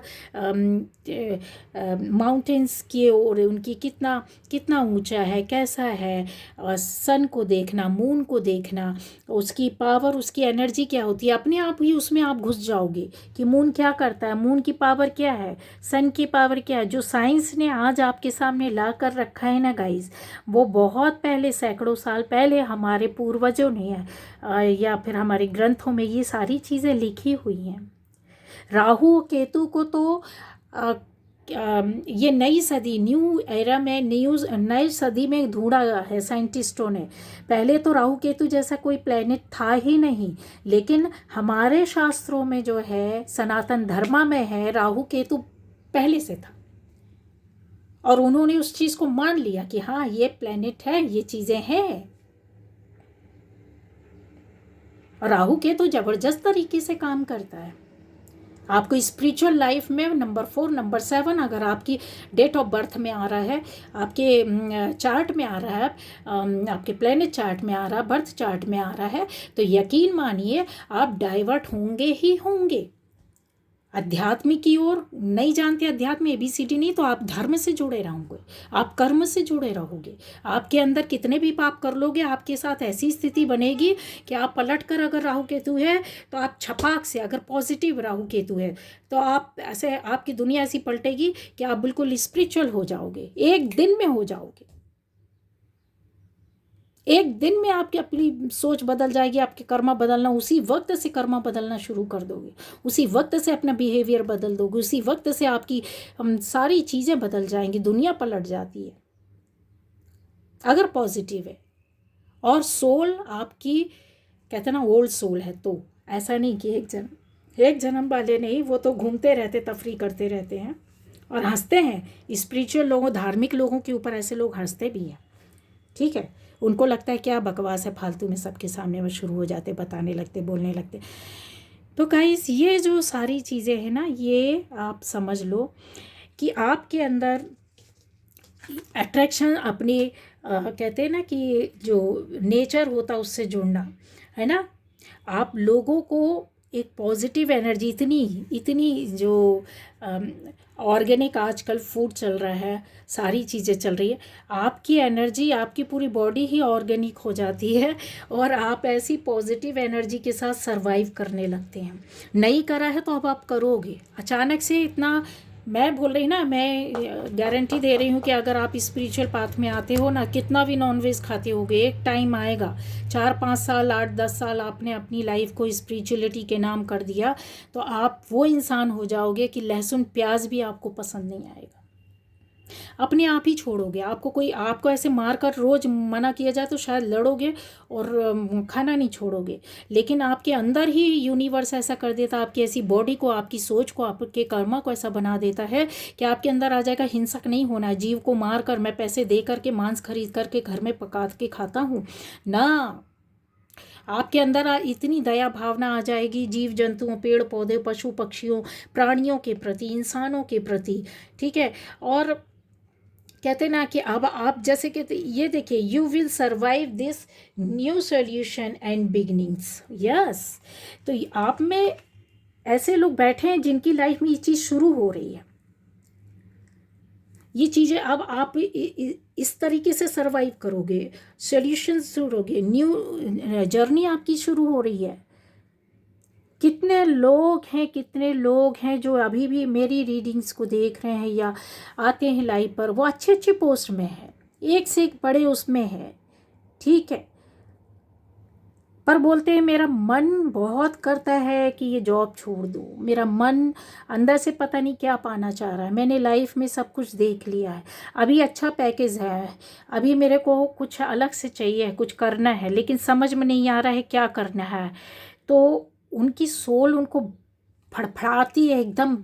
माउंटेन्स की ओर, उनकी कितना कितना ऊंचा है, कैसा है, सन को देखना, मून को देखना, उसकी पावर, उसकी एनर्जी क्या होती है, अपने आप ही उसमें आप घुस जाओगे कि मून क्या करता है, मून की पावर क्या है, सन की पावर क्या है। जो साइंस ने आज आपके सामने ला कर रखा है ना गाइस, वो बहुत पहले, सैकड़ों साल पहले हमारे पूर्वजों ने या फिर हमारे ग्रंथों में ये सारी चीज़ें लिखी हुई हैं। राहु केतु को तो ये नई सदी, न्यू एरा में, नई सदी में ढूंढा है साइंटिस्टों ने। पहले तो राहु केतु जैसा कोई प्लेनेट था ही नहीं, लेकिन हमारे शास्त्रों में जो है, सनातन धर्म में है, राहु केतु पहले से था, और उन्होंने उस चीज़ को मान लिया कि हाँ ये प्लेनेट है, ये चीज़ें हैं। राहु केतु जबरदस्त तरीके से काम करता है आपको स्पिरिचुअल लाइफ में। नंबर 4, नंबर 7 अगर आपकी डेट ऑफ बर्थ में आ रहा है, आपके चार्ट में आ रहा है, आपके प्लेनेट चार्ट में आ रहा है, बर्थ चार्ट में आ रहा है, तो यकीन मानिए आप डाइवर्ट होंगे ही होंगे अध्यात्म की ओर। नहीं जानते अध्यात्म ABCD नहीं, तो आप धर्म से जुड़े रहोगे, आप कर्म से जुड़े रहोगे। आपके अंदर कितने भी पाप कर लोगे, आपके साथ ऐसी स्थिति बनेगी कि आप पलट कर, अगर राहु केतु है तो आप छपाक से, अगर पॉजिटिव राहु केतु है तो आप ऐसे, आपकी दुनिया ऐसी पलटेगी कि आप बिल्कुल स्पिरिचुअल हो जाओगे, एक दिन में हो जाओगे। एक दिन में आपकी अपनी सोच बदल जाएगी, आपके कर्मा बदलना, उसी वक्त से कर्मा बदलना शुरू कर दोगे, उसी वक्त से अपना बिहेवियर बदल दोगे, उसी वक्त से आपकी सारी चीज़ें बदल जाएंगी, दुनिया पलट जाती है अगर पॉजिटिव है। और सोल आपकी, कहते हैं ना, ओल्ड सोल है, तो ऐसा नहीं कि एक जन्म वाले नहीं, वो तो घूमते रहते, तफरी करते रहते हैं और हंसते हैं। स्पिरिचुअल लोगों, धार्मिक लोगों के ऊपर ऐसे लोग हंसते भी हैं, ठीक है। उनको लगता है क्या बकवास है, फालतू में सबके सामने वो शुरू हो जाते, बताने लगते, बोलने लगते। तो गाइस, ये जो सारी चीज़ें हैं ना, ये आप समझ लो कि आपके अंदर अट्रैक्शन अपनी कहते हैं ना कि जो नेचर होता है उससे जुड़ना है ना। आप लोगों को एक पॉजिटिव एनर्जी, इतनी इतनी जो ऑर्गेनिक आजकल फूड चल रहा है, सारी चीज़ें चल रही है, आपकी एनर्जी, आपकी पूरी बॉडी ही ऑर्गेनिक हो जाती है और आप ऐसी पॉजिटिव एनर्जी के साथ सरवाइव करने लगते हैं। नहीं करा है तो अब आप करोगे। अचानक से इतना, मैं बोल रही ना, मैं गारंटी दे रही हूँ कि अगर आप स्पिरिचुअल पाथ में आते हो ना, कितना भी नॉनवेज खाते होगे, एक टाइम आएगा, 4-5 साल 8-10 साल आपने अपनी लाइफ को स्पिरिचुअलिटी के नाम कर दिया, तो आप वो इंसान हो जाओगे कि लहसुन प्याज भी आपको पसंद नहीं आएगा, अपने आप ही छोड़ोगे। आपको कोई, आपको ऐसे मार कर रोज़ मना किया जाए तो शायद लड़ोगे और खाना नहीं छोड़ोगे, लेकिन आपके अंदर ही यूनिवर्स ऐसा कर देता, आपकी ऐसी बॉडी को, आपकी सोच को, आपके कर्मा को ऐसा बना देता है कि आपके अंदर आ जाएगा, हिंसक नहीं होना है, जीव को मार कर, मैं पैसे दे करके मांस खरीद करके घर में पका के खाता हूँ ना। आपके अंदर इतनी दया भावना आ जाएगी जीव जंतुओं, पेड़ पौधे, पशु पक्षियों, प्राणियों के प्रति, इंसानों के प्रति, ठीक है। और कहते ना कि अब आप जैसे कहते, ये देखिए, you will survive this new solution and beginnings, yes. तो आप में ऐसे लोग बैठे हैं जिनकी लाइफ में ये चीज़ शुरू हो रही है, ये चीज़ें अब आप इस तरीके से सरवाइव करोगे, सॉल्यूशन शुरू होगे, न्यू जर्नी आपकी शुरू हो रही है। कितने लोग हैं जो अभी भी मेरी रीडिंग्स को देख रहे हैं या आते हैं लाइव पर, वो अच्छे अच्छे पोस्ट में है, एक से एक बड़े उसमें है, ठीक है, पर बोलते हैं मेरा मन बहुत करता है कि ये जॉब छोड़ दूँ, मेरा मन अंदर से पता नहीं क्या पाना चाह रहा है, मैंने लाइफ में सब कुछ देख लिया है, अभी अच्छा पैकेज है, अभी मेरे को कुछ अलग से चाहिए, कुछ करना है, लेकिन समझ में नहीं आ रहा है क्या करना है। तो उनकी सोल उनको फड़फड़ाती है, एकदम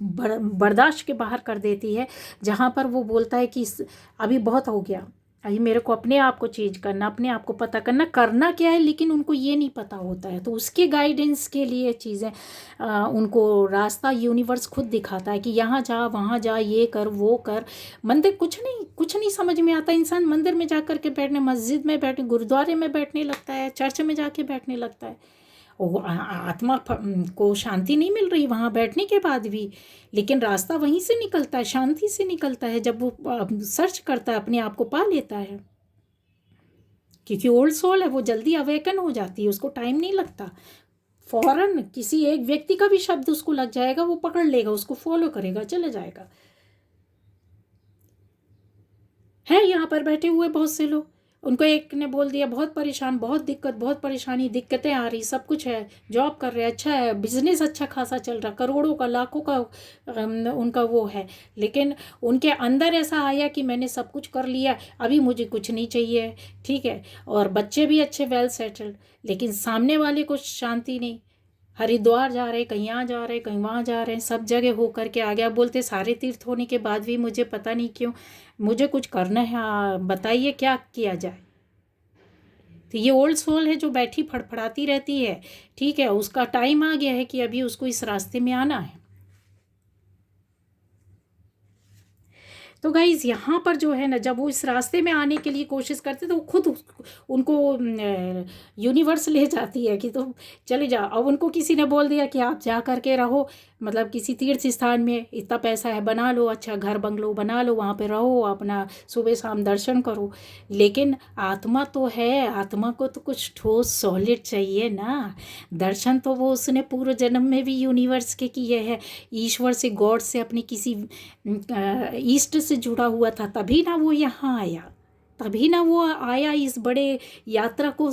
बर्दाश्त के बाहर कर देती है, जहाँ पर वो बोलता है कि अभी बहुत हो गया, अभी मेरे को अपने आप को चेंज करना, अपने आप को पता करना, करना क्या है, लेकिन उनको ये नहीं पता होता है। तो उसके गाइडेंस के लिए चीज़ें उनको रास्ता यूनिवर्स खुद दिखाता है कि यहाँ जा, वहाँ जा, ये कर, वो कर। मंदिर कुछ नहीं समझ में आता, इंसान मंदिर में जा कर के बैठने, मस्जिद में बैठने, गुरुद्वारे में बैठने लगता है, चर्च में जाके बैठने लगता है, वो आत्मा को शांति नहीं मिल रही वहाँ बैठने के बाद भी, लेकिन रास्ता वहीं से निकलता है, शांति से निकलता है, जब वो सर्च करता है, अपने आप को पा लेता है, क्योंकि ओल्ड सोल है, वो जल्दी अवेकन हो जाती है, उसको टाइम नहीं लगता। फौरन किसी एक व्यक्ति का भी शब्द उसको लग जाएगा, वो पकड़ लेगा, उसको फॉलो करेगा, चले जाएगा। है यहाँ पर बैठे हुए बहुत से लोग, उनको एक ने बोल दिया बहुत परेशान, बहुत दिक्कत, बहुत परेशानी, दिक्कतें आ रही, सब कुछ है, जॉब कर रहे, अच्छा है, बिजनेस अच्छा खासा चल रहा, करोड़ों का, लाखों का उनका वो है, लेकिन उनके अंदर ऐसा आया कि मैंने सब कुछ कर लिया, अभी मुझे कुछ नहीं चाहिए, ठीक है, और बच्चे भी अच्छे, वेल सेटल्ड, लेकिन सामने वाले को शांति नहीं। हरिद्वार जा रहे, कहीं यहाँ जा रहे, कहीं वहाँ जा रहे हैं, सब जगह हो करके आ गया। बोलते सारे तीर्थ होने के बाद भी मुझे पता नहीं क्यों, मुझे कुछ करना है, बताइए क्या किया जाए। तो ये ओल्ड सोल है जो बैठी फड़फड़ाती रहती है, ठीक है, उसका टाइम आ गया है कि अभी उसको इस रास्ते में आना है। तो गाइज यहाँ पर जो है ना, जब वो इस रास्ते में आने के लिए कोशिश करते तो वो खुद उनको यूनिवर्स ले जाती है कि तुम चले जाओ। अब उनको किसी ने बोल दिया कि आप जा करके रहो, मतलब किसी तीर्थ स्थान में, इतना पैसा है, बना लो, अच्छा घर बंगलो बना लो, वहाँ पे रहो, अपना सुबह शाम दर्शन करो। लेकिन आत्मा तो है, आत्मा को तो कुछ ठोस सॉलिड चाहिए ना। दर्शन तो वो उसने पूर्व जन्म में भी यूनिवर्स के किए हैं, ईश्वर से, गॉड से, अपनी किसी ईस्ट से जुड़ा हुआ था, तभी ना वो यहाँ आया, तभी ना वो आया इस बड़े यात्रा को।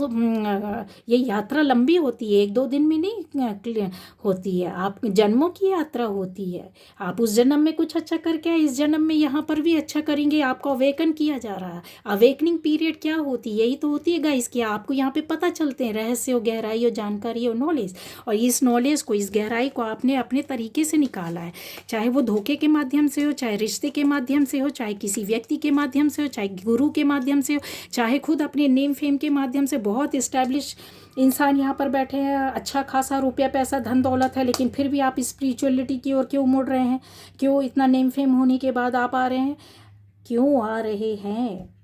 ये यात्रा लंबी होती है, 1-2 दिन में नहीं होती है, आप जन्मों की यात्रा होती है। आप उस जन्म में कुछ अच्छा करके आए, इस जन्म में यहाँ पर भी अच्छा करेंगे, आपको अवेकन किया जा रहा है। अवेकनिंग पीरियड क्या होती है, यही तो होती है गाइस कि आपको यहाँ पे पता चलते हैं रहस्य, और गहराई, और जानकारी, और नॉलेज, और इस नॉलेज को, इस गहराई को आपने अपने तरीके से निकाला है, चाहे वो धोखे के माध्यम से हो, चाहे रिश्ते के माध्यम से हो, चाहे किसी व्यक्ति के माध्यम से हो, चाहे गुरु के माध्यम से हो, चाहे खुद अपने नेम फेम के माध्यम से। बहुत इस्टेब्लिश इंसान यहाँ पर बैठे हैं, अच्छा खासा रुपया पैसा धन दौलत है, लेकिन फिर भी आप स्पिरिचुअलिटी की ओर क्यों मुड़ रहे हैं? क्यों इतना नेम फेम होने के बाद आप आ रहे हैं? क्यों आ रहे हैं?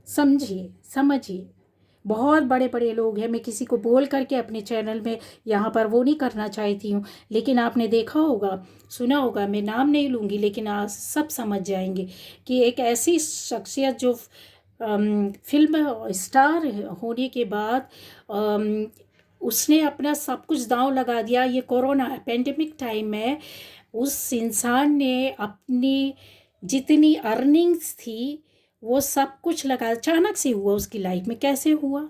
समझिए, समझिए। बहुत बड़े बड़े लोग हैं। मैं किसी को बोल करके अपने चैनल में यहाँ पर वो नहीं करना चाहती हूँ, लेकिन आपने देखा होगा, सुना होगा, मैं नाम नहीं लूँगी, लेकिन आज सब समझ जाएंगे कि एक ऐसी शख्सियत जो फिल्म स्टार होने के बाद उसने अपना सब कुछ दांव लगा दिया। ये कोरोना पेंडेमिक टाइम में उस इंसान ने अपनी जितनी अर्निंग्स थी वो सब कुछ लगा, अचानक से हुआ उसकी लाइफ में। कैसे हुआ?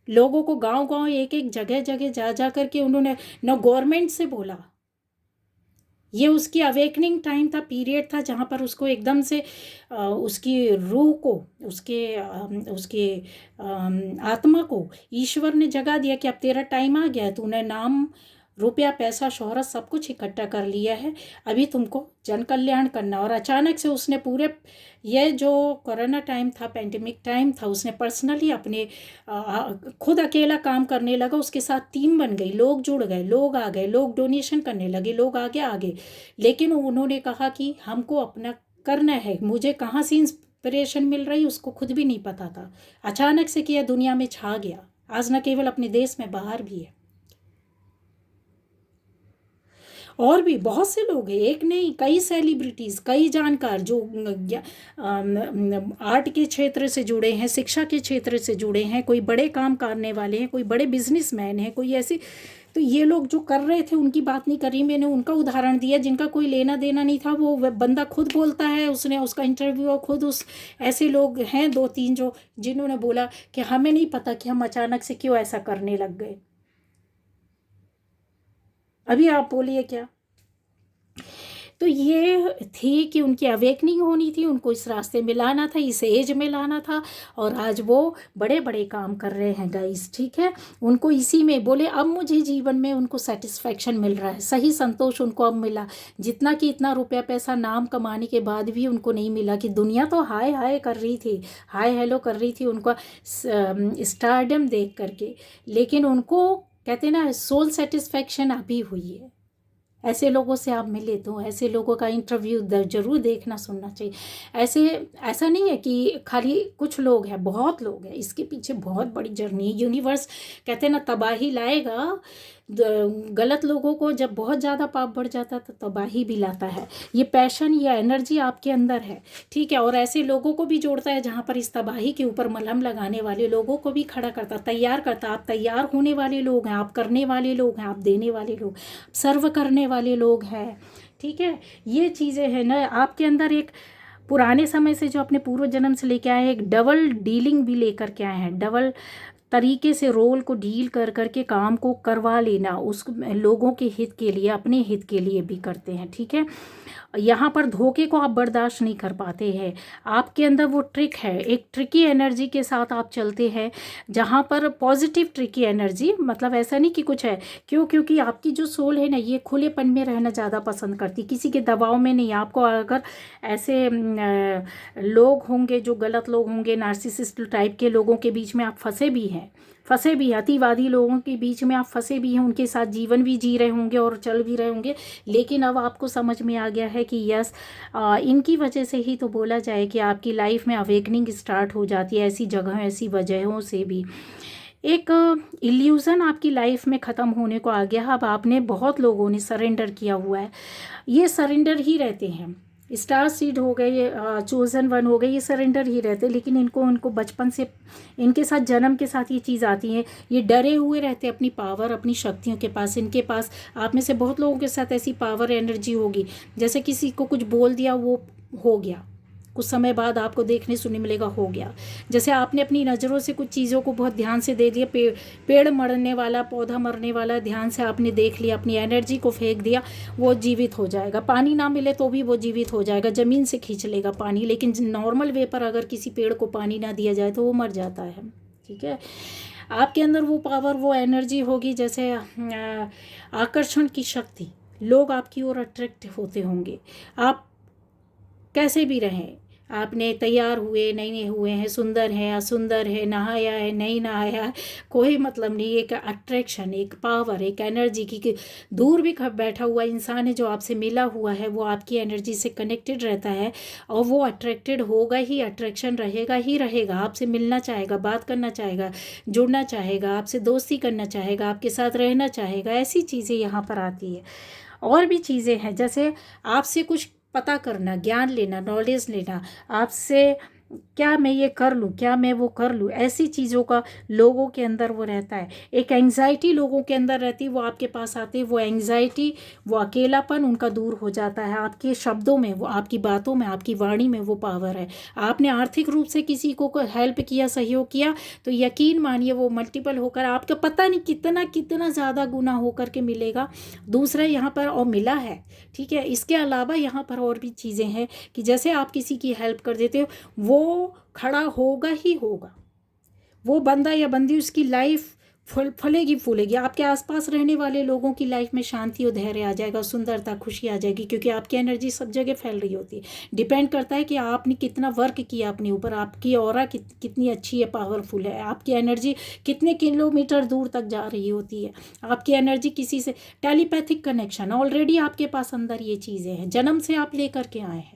लोगों को गांव गांव एक एक जगह जगह जा जा करके उन्होंने न गवर्नमेंट से बोला। ये उसकी अवेकनिंग टाइम था, पीरियड था, जहाँ पर उसको एकदम से उसकी रूह को, उसके आत्मा को ईश्वर ने जगा दिया कि अब तेरा टाइम आ गया है, तूने नाम, रुपया, पैसा, शोहरत सब कुछ इकट्ठा कर लिया है, अभी तुमको जन कल्याण करना। और अचानक से उसने पूरे, ये जो कोरोना टाइम था, पेंडेमिक टाइम था, उसने पर्सनली अपने खुद अकेला काम करने लगा। उसके साथ टीम बन गई, लोग जुड़ गए, लोग आ गए, लोग डोनेशन करने लगे, लोग आगे। लेकिन उन्होंने कहा कि हमको अपना करना है। मुझे कहाँ से इंस्पिरेशन मिल रही उसको खुद भी नहीं पता था। अचानक से किया, दुनिया में छा गया। आज न केवल अपने देश में, बाहर भी है। और भी बहुत से लोग हैं, एक नहीं, कई सेलिब्रिटीज़, कई जानकार जो आर्ट के क्षेत्र से जुड़े हैं, शिक्षा के क्षेत्र से जुड़े हैं, कोई बड़े काम करने वाले हैं, कोई बड़े बिजनेसमैन हैं, कोई ऐसे। तो ये लोग जो कर रहे थे उनकी बात नहीं कर रही, मैंने उनका उदाहरण दिया जिनका कोई लेना देना नहीं था। वो बंदा खुद बोलता है, उसने उसका इंटरव्यू खुद, उस ऐसे लोग हैं 2-3 जो जिन्होंने बोला कि हमें नहीं पता कि हम अचानक से क्यों ऐसा करने लग गए। अभी आप बोलिए क्या? तो ये थी कि उनकी अवेकनिंग होनी थी, उनको इस रास्ते में लाना था, इस एज में लाना था, और आज वो बड़े बड़े काम कर रहे हैं गाइस, ठीक है। उनको इसी में बोले, अब मुझे जीवन में उनको सेटिस्फैक्शन मिल रहा है, सही संतोष उनको अब मिला। जितना कि इतना रुपया पैसा नाम कमाने के बाद भी उनको नहीं मिला, कि दुनिया तो हाय हाय कर रही थी, हाय हेलो कर रही थी उनको स्टारडम देख करके, लेकिन उनको कहते ना सोल सेटिस्फैक्शन अभी हुई है। ऐसे लोगों से आप मिले तो ऐसे लोगों का इंटरव्यू ज़रूर देखना, सुनना चाहिए। ऐसा नहीं है कि खाली कुछ लोग हैं, बहुत लोग हैं, इसके पीछे बहुत बड़ी जर्नी। यूनिवर्स कहते हैं ना, तबाही लाएगा। गलत लोगों को जब बहुत ज़्यादा पाप बढ़ जाता है तो तबाही भी लाता है। ये पैशन या एनर्जी आपके अंदर है, ठीक है, और ऐसे लोगों को भी जोड़ता है जहाँ पर इस तबाही के ऊपर मलहम लगाने वाले लोगों को भी खड़ा करता, तैयार करता। आप तैयार होने वाले लोग हैं, आप करने वाले लोग हैं, आप देने वाले लोग, सर्व करने वाले लोग हैं, ठीक है। ये चीज़ें हैं ना आपके अंदर। एक पुराने समय से जो अपने पूर्व जन्म से लेके आए हैं, एक डबल डीलिंग भी लेकर के आए हैं, डबल तरीके से रोल को डील कर करके काम को करवा लेना, उस लोगों के हित के लिए, अपने हित के लिए भी करते हैं, ठीक है। यहाँ पर धोखे को आप बर्दाश्त नहीं कर पाते हैं। आपके अंदर वो ट्रिक है, एक ट्रिकी एनर्जी के साथ आप चलते हैं, जहाँ पर पॉजिटिव ट्रिकी एनर्जी, मतलब ऐसा नहीं कि कुछ है, क्योंकि आपकी जो सोल है ना, ये खुलेपन में रहना ज़्यादा पसंद करती, किसी के दबाव में नहीं। आपको अगर ऐसे लोग होंगे जो गलत लोग होंगे, नार्सिसिस्ट टाइप के लोगों के बीच में आप फंसे भी हैं, अतिवादी लोगों के बीच में आप फंसे भी हैं, उनके साथ जीवन भी जी रहे होंगे और चल भी रहे होंगे, लेकिन अब आपको समझ में आ गया है कि यस, इनकी वजह से ही तो बोला जाए कि आपकी लाइफ में अवेकनिंग स्टार्ट हो जाती है, ऐसी जगह, ऐसी वजहों से भी। एक इल्यूज़न आपकी लाइफ में ख़त्म होने को आ गया। अब आपने, बहुत लोगों ने सरेंडर किया हुआ है, ये सरेंडर ही रहते हैं। स्टार सीड हो गए, ये चोज़न वन हो गए, ये सरेंडर ही रहते, लेकिन इनको बचपन से, इनके साथ जन्म के साथ ये चीज़ आती है। ये डरे हुए रहते अपनी पावर, अपनी शक्तियों के पास। इनके पास, आप में से बहुत लोगों के साथ ऐसी पावर एनर्जी होगी, जैसे किसी को कुछ बोल दिया, वो हो गया, कुछ समय बाद आपको देखने सुनने मिलेगा, हो गया। जैसे आपने अपनी नज़रों से कुछ चीज़ों को बहुत ध्यान से दे दिया, पेड़ मरने वाला, पौधा मरने वाला, ध्यान से आपने देख लिया, अपनी एनर्जी को फेंक दिया, वो जीवित हो जाएगा। पानी ना मिले तो भी वो जीवित हो जाएगा, ज़मीन से खींच लेगा पानी, लेकिन नॉर्मल वे पर अगर किसी पेड़ को पानी ना दिया जाए तो वो मर जाता है, ठीक है। आपके अंदर वो पावर, वो एनर्जी होगी, जैसे आकर्षण की शक्ति, लोग आपकी ओर अट्रैक्ट होते होंगे। आप कैसे भी रहें, आपने तैयार हुए नहीं हुए हैं, सुंदर है असुंदर है, नहाया है नहीं नहाया है, कोई मतलब नहीं। एक अट्रैक्शन, एक पावर, एक एनर्जी की कि दूर भी बैठा हुआ इंसान है जो आपसे मिला हुआ है, वो आपकी एनर्जी से कनेक्टेड रहता है और वो अट्रैक्टेड होगा ही, अट्रैक्शन रहेगा ही रहेगा। आपसे मिलना चाहेगा, बात करना चाहेगा, जुड़ना चाहेगा, आपसे दोस्ती करना चाहेगा, आपके साथ रहना चाहेगा। ऐसी चीज़ें यहाँ पर आती है। और भी चीज़ें हैं, जैसे आपसे कुछ पता करना, ज्ञान लेना, नॉलेज लेना, आपसे क्या मैं ये कर लूँ, क्या मैं वो कर लूँ, ऐसी चीज़ों का लोगों के अंदर वो रहता है। एक एंग्जाइटी लोगों के अंदर रहती है, वो आपके पास आते हैं, वो एंग्जाइटी, वो अकेलापन उनका दूर हो जाता है। आपके शब्दों में, वो आपकी बातों में, आपकी वाणी में वो पावर है। आपने आर्थिक रूप से किसी को हेल्प किया, सहयोग किया, तो यकीन मानिए वो मल्टीपल होकर आपका पता नहीं कितना कितना ज़्यादा गुना होकर के मिलेगा दूसरा यहाँ पर, और मिला है। ठीक है, इसके अलावा यहाँ पर और भी चीज़ें हैं कि जैसे आप किसी की हेल्प कर देते हो, वो खड़ा होगा ही होगा। वो बंदा या बंदी, उसकी लाइफ फलेगी फूलेगी। आपके आसपास रहने वाले लोगों की लाइफ में शांति और धैर्य आ जाएगा, सुंदरता, खुशी आ जाएगी, क्योंकि आपकी एनर्जी सब जगह फैल रही होती है। डिपेंड करता है कि आपने कितना वर्क किया अपने ऊपर, आपकी ऑरा कितनी अच्छी है, पावरफुल है, आपकी एनर्जी कितने किलोमीटर दूर तक जा रही होती है। आपकी एनर्जी किसी से टेलीपैथिक कनेक्शन ऑलरेडी आपके पास अंदर ये चीज़ें हैं, जन्म से आप लेकर के आए हैं।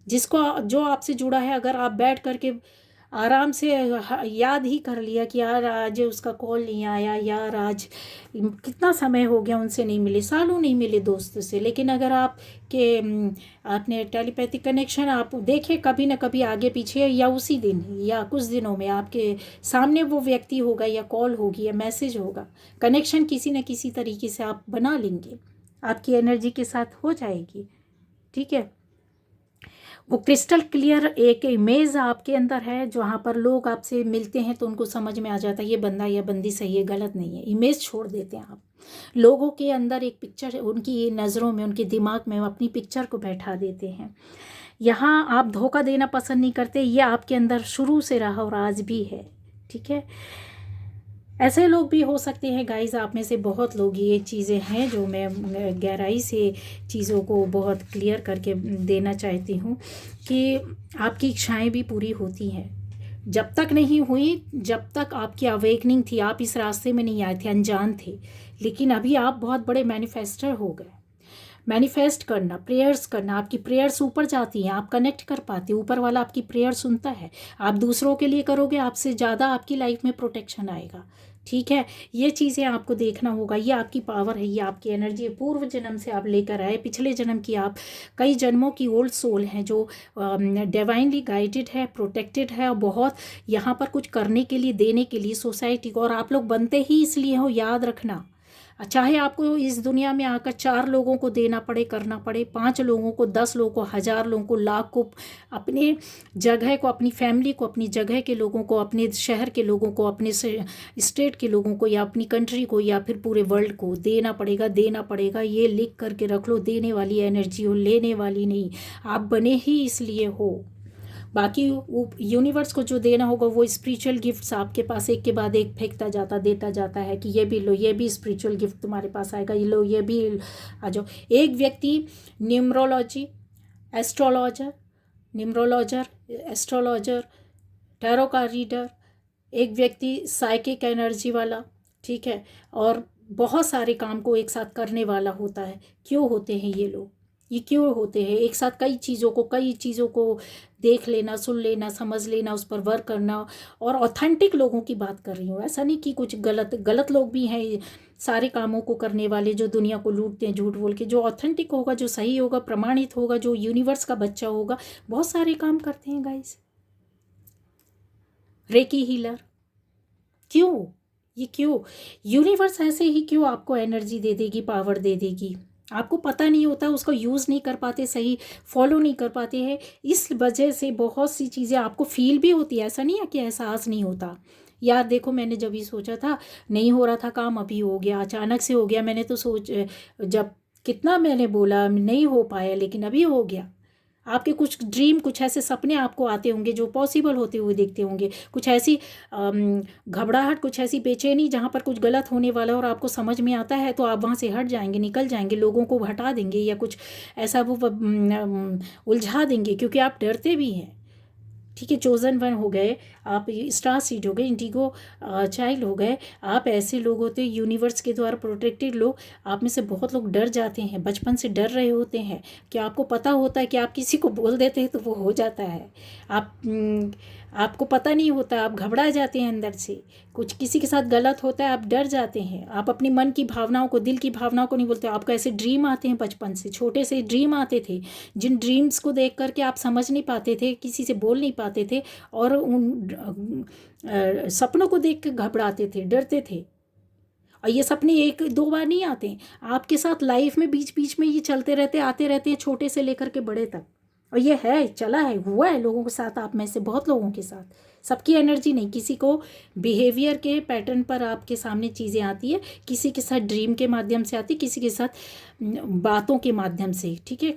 जिसको जो आपसे जुड़ा है, अगर आप बैठ करके आराम से याद ही कर लिया कि यार आज उसका कॉल नहीं आया, यार आज कितना समय हो गया उनसे नहीं मिले, सालों नहीं मिले दोस्त से, लेकिन अगर आप के आपने टेलीपैथिक कनेक्शन आप देखे कभी ना कभी आगे पीछे, या उसी दिन या कुछ दिनों में आपके सामने वो व्यक्ति होगा, या कॉल होगी, या मैसेज होगा, कनेक्शन किसी न किसी तरीके से आप बना लेंगे, आपकी एनर्जी के साथ हो जाएगी। ठीक है, वो क्रिस्टल क्लियर एक इमेज आपके अंदर है, जहाँ पर लोग आपसे मिलते हैं तो उनको समझ में आ जाता है ये बंदा या बंदी सही है, गलत नहीं है। इमेज छोड़ देते हैं आप लोगों के अंदर, एक पिक्चर उनकी नज़रों में, उनके दिमाग में अपनी पिक्चर को बैठा देते हैं। यहाँ आप धोखा देना पसंद नहीं करते, ये आपके अंदर शुरू से रहा और आज भी है। ठीक है, ऐसे लोग भी हो सकते हैं गाइस, आप में से बहुत लोग, ये चीज़ें हैं जो मैं गहराई से चीज़ों को बहुत क्लियर करके देना चाहती हूँ कि आपकी इच्छाएं भी पूरी होती हैं। जब तक नहीं हुई, जब तक आपकी अवेकनिंग थी, आप इस रास्ते में नहीं आए थे, अनजान थे, लेकिन अभी आप बहुत बड़े मैनिफेस्टर हो गए। मैनिफेस्ट करना, प्रेयर्स करना, आपकी प्रेयर्स ऊपर जाती हैं, आप कनेक्ट कर पाते, ऊपर वाला आपकी प्रेयर सुनता है। आप दूसरों के लिए करोगे, आपसे ज़्यादा आपकी लाइफ में प्रोटेक्शन आएगा। ठीक है, ये चीज़ें आपको देखना होगा, ये आपकी पावर है, ये आपकी एनर्जी है, पूर्व जन्म से आप लेकर आए, पिछले जन्म की आप कई जन्मों की ओल्ड सोल हैं जो डिवाइनली गाइडेड है, प्रोटेक्टेड है, और बहुत यहाँ पर कुछ करने के लिए, देने के लिए सोसाइटी को। और आप लोग बनते ही इसलिए हो, याद रखना। चाहे आपको इस दुनिया में आकर 4 लोगों को देना पड़े, करना पड़े, 5 लोगों को, 10 लोगों को, 1000 लोगों को, लाख को, अपने जगह को, अपनी फैमिली को, अपनी जगह के लोगों को, अपने शहर के लोगों को, अपने स्टेट के लोगों को, या अपनी कंट्री को, या फिर पूरे वर्ल्ड को देना पड़ेगा, देना पड़ेगा। ये लिख करके रख लो, देने वाली एनर्जी हो, लेने वाली नहीं। आप बने ही इसलिए हो। बाकी यूनिवर्स को जो देना होगा वो स्पिरिचुअल गिफ्ट्स आपके पास एक के बाद एक फेंकता जाता, देता जाता है कि ये भी लो, ये भी स्पिरिचुअल गिफ्ट तुम्हारे पास आएगा, ये लो, ये भी आ जाओ। एक व्यक्ति numerology, astrologer, numerologer, astrologer, tarot का रीडर, एक व्यक्ति साइकिक एनर्जी वाला, ठीक है, और बहुत सारे काम को एक साथ करने वाला होता है। क्यों होते हैं ये लोग, ये क्यों होते हैं एक साथ? कई चीज़ों को देख लेना, सुन लेना, समझ लेना, उस पर वर्क करना। और ऑथेंटिक लोगों की बात कर रही हूँ, ऐसा नहीं कि कुछ गलत लोग भी हैं सारे कामों को करने वाले, जो दुनिया को लूटते हैं झूठ बोल के। जो ऑथेंटिक होगा, जो सही होगा, प्रमाणित होगा, जो यूनिवर्स का बच्चा होगा, बहुत सारे काम करते हैं गाइस। रेकी हीलर, क्यों? ये क्यों? यूनिवर्स ऐसे ही क्यों आपको एनर्जी दे देगी, पावर दे देगी? आपको पता नहीं होता, उसको यूज़ नहीं कर पाते, सही फॉलो नहीं कर पाते हैं, इस वजह से बहुत सी चीज़ें आपको फील भी होती है। ऐसा नहीं है कि एहसास नहीं होता। यार देखो, मैंने जब ही सोचा था नहीं हो रहा था काम, अभी हो गया, अचानक से हो गया। मैंने तो जब कितना मैंने बोला नहीं हो पाया, लेकिन अभी हो गया। आपके कुछ ड्रीम, कुछ ऐसे सपने आपको आते होंगे जो पॉसिबल होते हुए देखते होंगे, कुछ ऐसी घबराहट, कुछ ऐसी बेचैनी जहाँ पर कुछ गलत होने वाला है और आपको समझ में आता है तो आप वहाँ से हट जाएंगे, निकल जाएंगे, लोगों को हटा देंगे या कुछ ऐसा वो उलझा देंगे, क्योंकि आप डरते भी हैं। ठीक है, चोज़न वन हो गए आप, स्टार सीड हो गए, इंडिगो चाइल्ड हो गए आप, ऐसे लोग होते हैं यूनिवर्स के द्वारा प्रोटेक्टेड लोग। आप में से बहुत लोग डर जाते हैं, बचपन से डर रहे होते हैं, कि आपको पता होता है कि आप किसी को बोल देते हैं तो वो हो जाता है। आपको पता नहीं होता, आप घबरा जाते हैं अंदर से, कुछ किसी के साथ गलत होता है आप डर जाते हैं, आप अपनी मन की भावनाओं को, दिल की भावनाओं को नहीं बोलते। आपको ऐसे ड्रीम आते हैं, बचपन से छोटे से ड्रीम आते थे, जिन ड्रीम्स को देख करके आप समझ नहीं पाते थे, किसी से बोल नहीं पाते थे, और उन सपनों को देख के घबराते थे, डरते थे। और ये सपने एक दो बार नहीं आते, आपके साथ लाइफ में बीच बीच में ये चलते रहते, आते रहते हैं, छोटे से लेकर के बड़े तक। और ये है, चला है, हुआ है लोगों के साथ, आप में से बहुत लोगों के साथ। सबकी एनर्जी नहीं, किसी को बिहेवियर के पैटर्न पर आपके सामने चीज़ें आती है, किसी के साथ ड्रीम के माध्यम से आती है, किसी के साथ बातों के माध्यम से, ठीक है,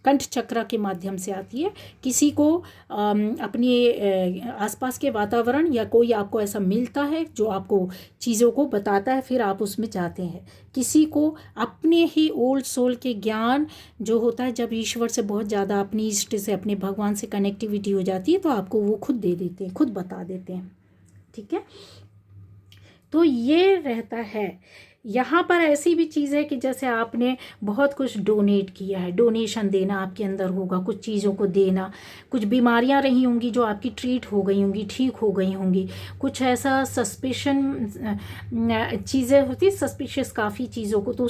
कंठ चक्रा के माध्यम से आती है, किसी को अपने आसपास के वातावरण या कोई आपको ऐसा मिलता है जो आपको चीज़ों को बताता है, फिर आप उसमें जाते हैं। किसी को अपने ही ओल्ड सोल के ज्ञान जो होता है, जब ईश्वर से बहुत ज़्यादा, अपनी इष्ट से, अपने भगवान से कनेक्टिविटी हो जाती है, तो आपको वो खुद दे देते हैं, खुद बता देते हैं। ठीक है, तो ये रहता है। यहाँ पर ऐसी भी चीज़ है कि जैसे आपने बहुत कुछ डोनेट किया है, डोनेशन देना आपके अंदर होगा, कुछ चीज़ों को देना, कुछ बीमारियाँ रही होंगी जो आपकी ट्रीट हो गई होंगी, ठीक हो गई होंगी, कुछ ऐसा सस्पिशन चीज़ें होती, सस्पिशियस काफ़ी चीज़ों को, तो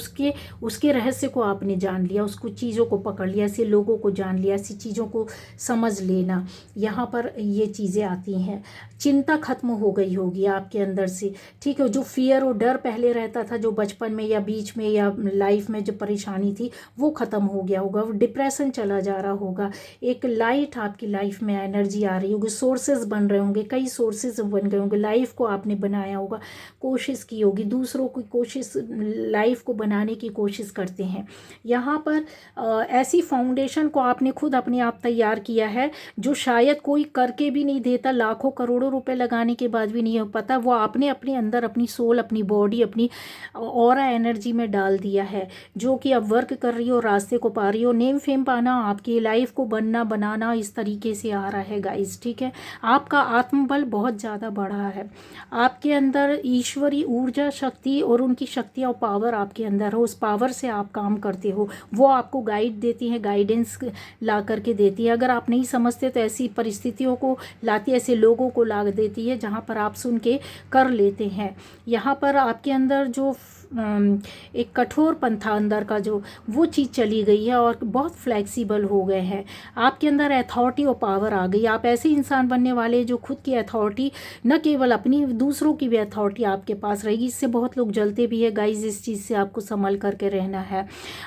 उसके रहस्य को आपने जान लिया, उसको चीज़ों को पकड़ लिया, ऐसे लोगों को जान लिया, ऐसी चीज़ों को समझ लेना, यहाँ पर ये चीज़ें आती हैं। चिंता खत्म हो गई होगी आपके अंदर से, ठीक है, जो फियर और डर पहले रहता था, जो बचपन में या बीच में या लाइफ में जो परेशानी थी, वो ख़त्म हो गया होगा, वो डिप्रेशन चला जा रहा होगा, एक लाइट आपकी लाइफ में एनर्जी आ रही होगी, सोर्सेज बन रहे होंगे, कई सोर्सेज बन गए होंगे, लाइफ को आपने बनाया होगा, कोशिश की होगी, दूसरों की कोशिश, लाइफ को बनाने की कोशिश करते हैं। यहाँ पर ऐसी फाउंडेशन को आपने खुद अपने आप तैयार किया है, जो शायद कोई करके भी नहीं देता, लाखों करोड़ों रुपए लगाने के बाद भी नहीं हो पाता, वो आपने अपने अंदर, अपनी सोल, अपनी बॉडी, अपनी ऑरा एनर्जी में डाल दिया है, जो कि अब वर्क कर रही हो, रास्ते को पा रही हो, नेम फेम पाना, आपकी लाइफ को बनना बनाना इस तरीके से आ रहा है गाइस। ठीक है, आपका आत्मबल बहुत ज़्यादा बढ़ा है, आपके अंदर ईश्वरी ऊर्जा, शक्ति और उनकी शक्तियाँ और पावर आपके अंदर हो, उस पावर से आप काम करते हो, वो आपको गाइड देती है, गाइडेंस ला करके देती है। अगर आप नहीं समझते तो ऐसी परिस्थितियों को लाती, ऐसे लोगों को ला देती है जहाँ पर आप सुन के कर लेते हैं। यहाँ पर आपके अंदर जो एक कठोरपन था अंदर का, जो वो चीज़ चली गई है और बहुत फ्लेक्सिबल हो गए हैं, आपके अंदर अथॉरिटी और पावर आ गई। आप ऐसे इंसान बनने वाले जो खुद की अथॉरिटी, न केवल अपनी, दूसरों की भी अथॉरिटी आपके पास रहेगी। इससे बहुत लोग जलते भी है गाइज, इस चीज़ से आपको संभल करके रहना है।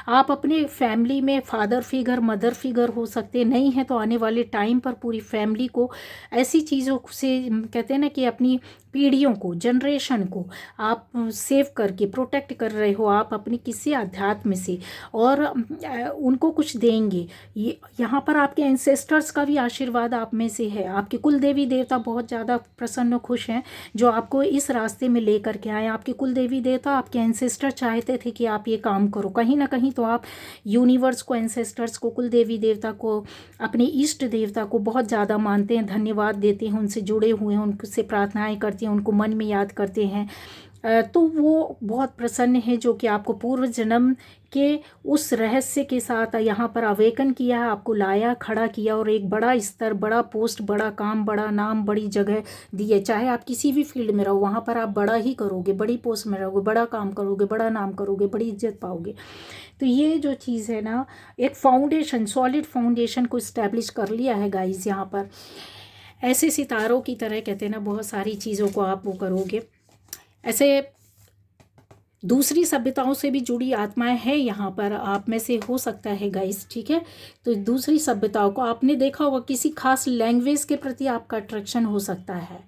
आप अपने फैमिली में फादर फिगर, मदर फिगर हो सकते नहीं हैं, तो आने वाले टाइम पर पूरी फैमिली को ऐसी चीज़ों से, कहते हैं ना कि अपनी पीढ़ियों को, जनरेशन को आप सेव करके प्रोटेक्ट कर रहे हो, आप अपनी किसी अध्यात्म से, और उनको कुछ देंगे। ये यहाँ पर आपके एंसेस्टर्स का भी आशीर्वाद आप में से है, आपके कुल देवी देवता बहुत ज़्यादा प्रसन्न खुश हैं जो आपको इस रास्ते में ले करके आए। आपके कुल देवी देवता, आपके एंसेस्टर चाहते थे कि आप ये काम करो, कहीं ना कहीं तो आप यूनिवर्स को, एंसेस्टर्स को, कुल देवी देवता को, अपने इष्ट देवता को बहुत ज़्यादा मानते हैं, धन्यवाद देते हैं, उनसे जुड़े हुए हैं, उनसे प्रार्थनाएं करते हैं, उनको मन में याद करते हैं। तो वो बहुत प्रसन्न है जो कि आपको पूर्व जन्म के उस रहस्य के साथ यहाँ पर अवेकन किया है, आपको लाया, खड़ा किया और एक बड़ा स्तर, बड़ा पोस्ट, बड़ा काम, बड़ा नाम, बड़ी जगह दी है। चाहे आप किसी भी फील्ड में रहो, वहाँ पर आप बड़ा ही करोगे, बड़ी पोस्ट में रहोगे, बड़ा काम करोगे, बड़ा नाम करोगे, बड़ी इज्जत पाओगे। तो ये जो चीज़ है ना, एक फाउंडेशन, सॉलिड फाउंडेशन को इस्टेब्लिश कर लिया है गाइज। यहाँ पर ऐसे सितारों की तरह, कहते हैं ना, बहुत सारी चीज़ों को आप वो करोगे। ऐसे दूसरी सभ्यताओं से भी जुड़ी आत्माएं हैं यहाँ पर, आप में से हो सकता है गाइस। ठीक है, तो दूसरी सभ्यताओं को आपने देखा होगा, किसी खास लैंग्वेज के प्रति आपका अट्रैक्शन हो सकता है,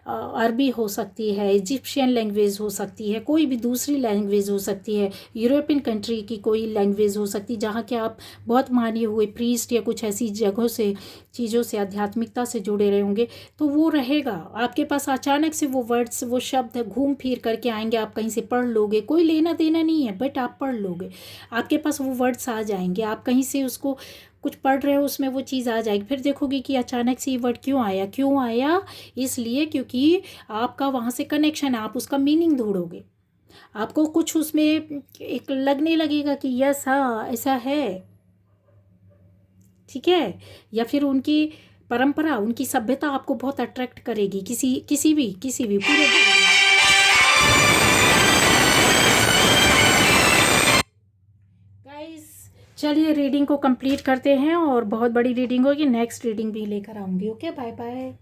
अरबी हो सकती है, इजिप्शियन लैंग्वेज हो सकती है, कोई भी दूसरी लैंग्वेज हो सकती है, यूरोपियन कंट्री की कोई लैंग्वेज हो सकती है जहाँ के आप बहुत माने हुए प्रीस्ट या कुछ ऐसी जगहों से, चीज़ों से, आध्यात्मिकता से जुड़े रहे होंगे, तो वो रहेगा आपके पास। अचानक से वो वर्ड्स, वो शब्द घूम फिर करके आएंगे, आप कहीं से पढ़ लोगे, कोई लेना देना नहीं है, बट आप पढ़ लोगे, आपके पास वो वर्ड्स आ जाएंगे। आप कहीं से उसको कुछ पढ़ रहे हो, उसमें वो चीज़ आ जाएगी, फिर देखोगे कि अचानक से ये वर्ड क्यों आया, क्यों आया, इसलिए क्योंकि आपका वहाँ से कनेक्शन है, आप उसका मीनिंग ढूंढोगे, आपको कुछ उसमें एक लगने लगेगा कि यस हाँ ऐसा है, ठीक है। या फिर उनकी परंपरा, उनकी सभ्यता आपको बहुत अट्रैक्ट करेगी, किसी भी पूरे गाइस। चलिए रीडिंग को कंप्लीट करते हैं, और बहुत बड़ी रीडिंग होगी, नेक्स्ट रीडिंग भी लेकर आऊँगी। Okay, bye bye.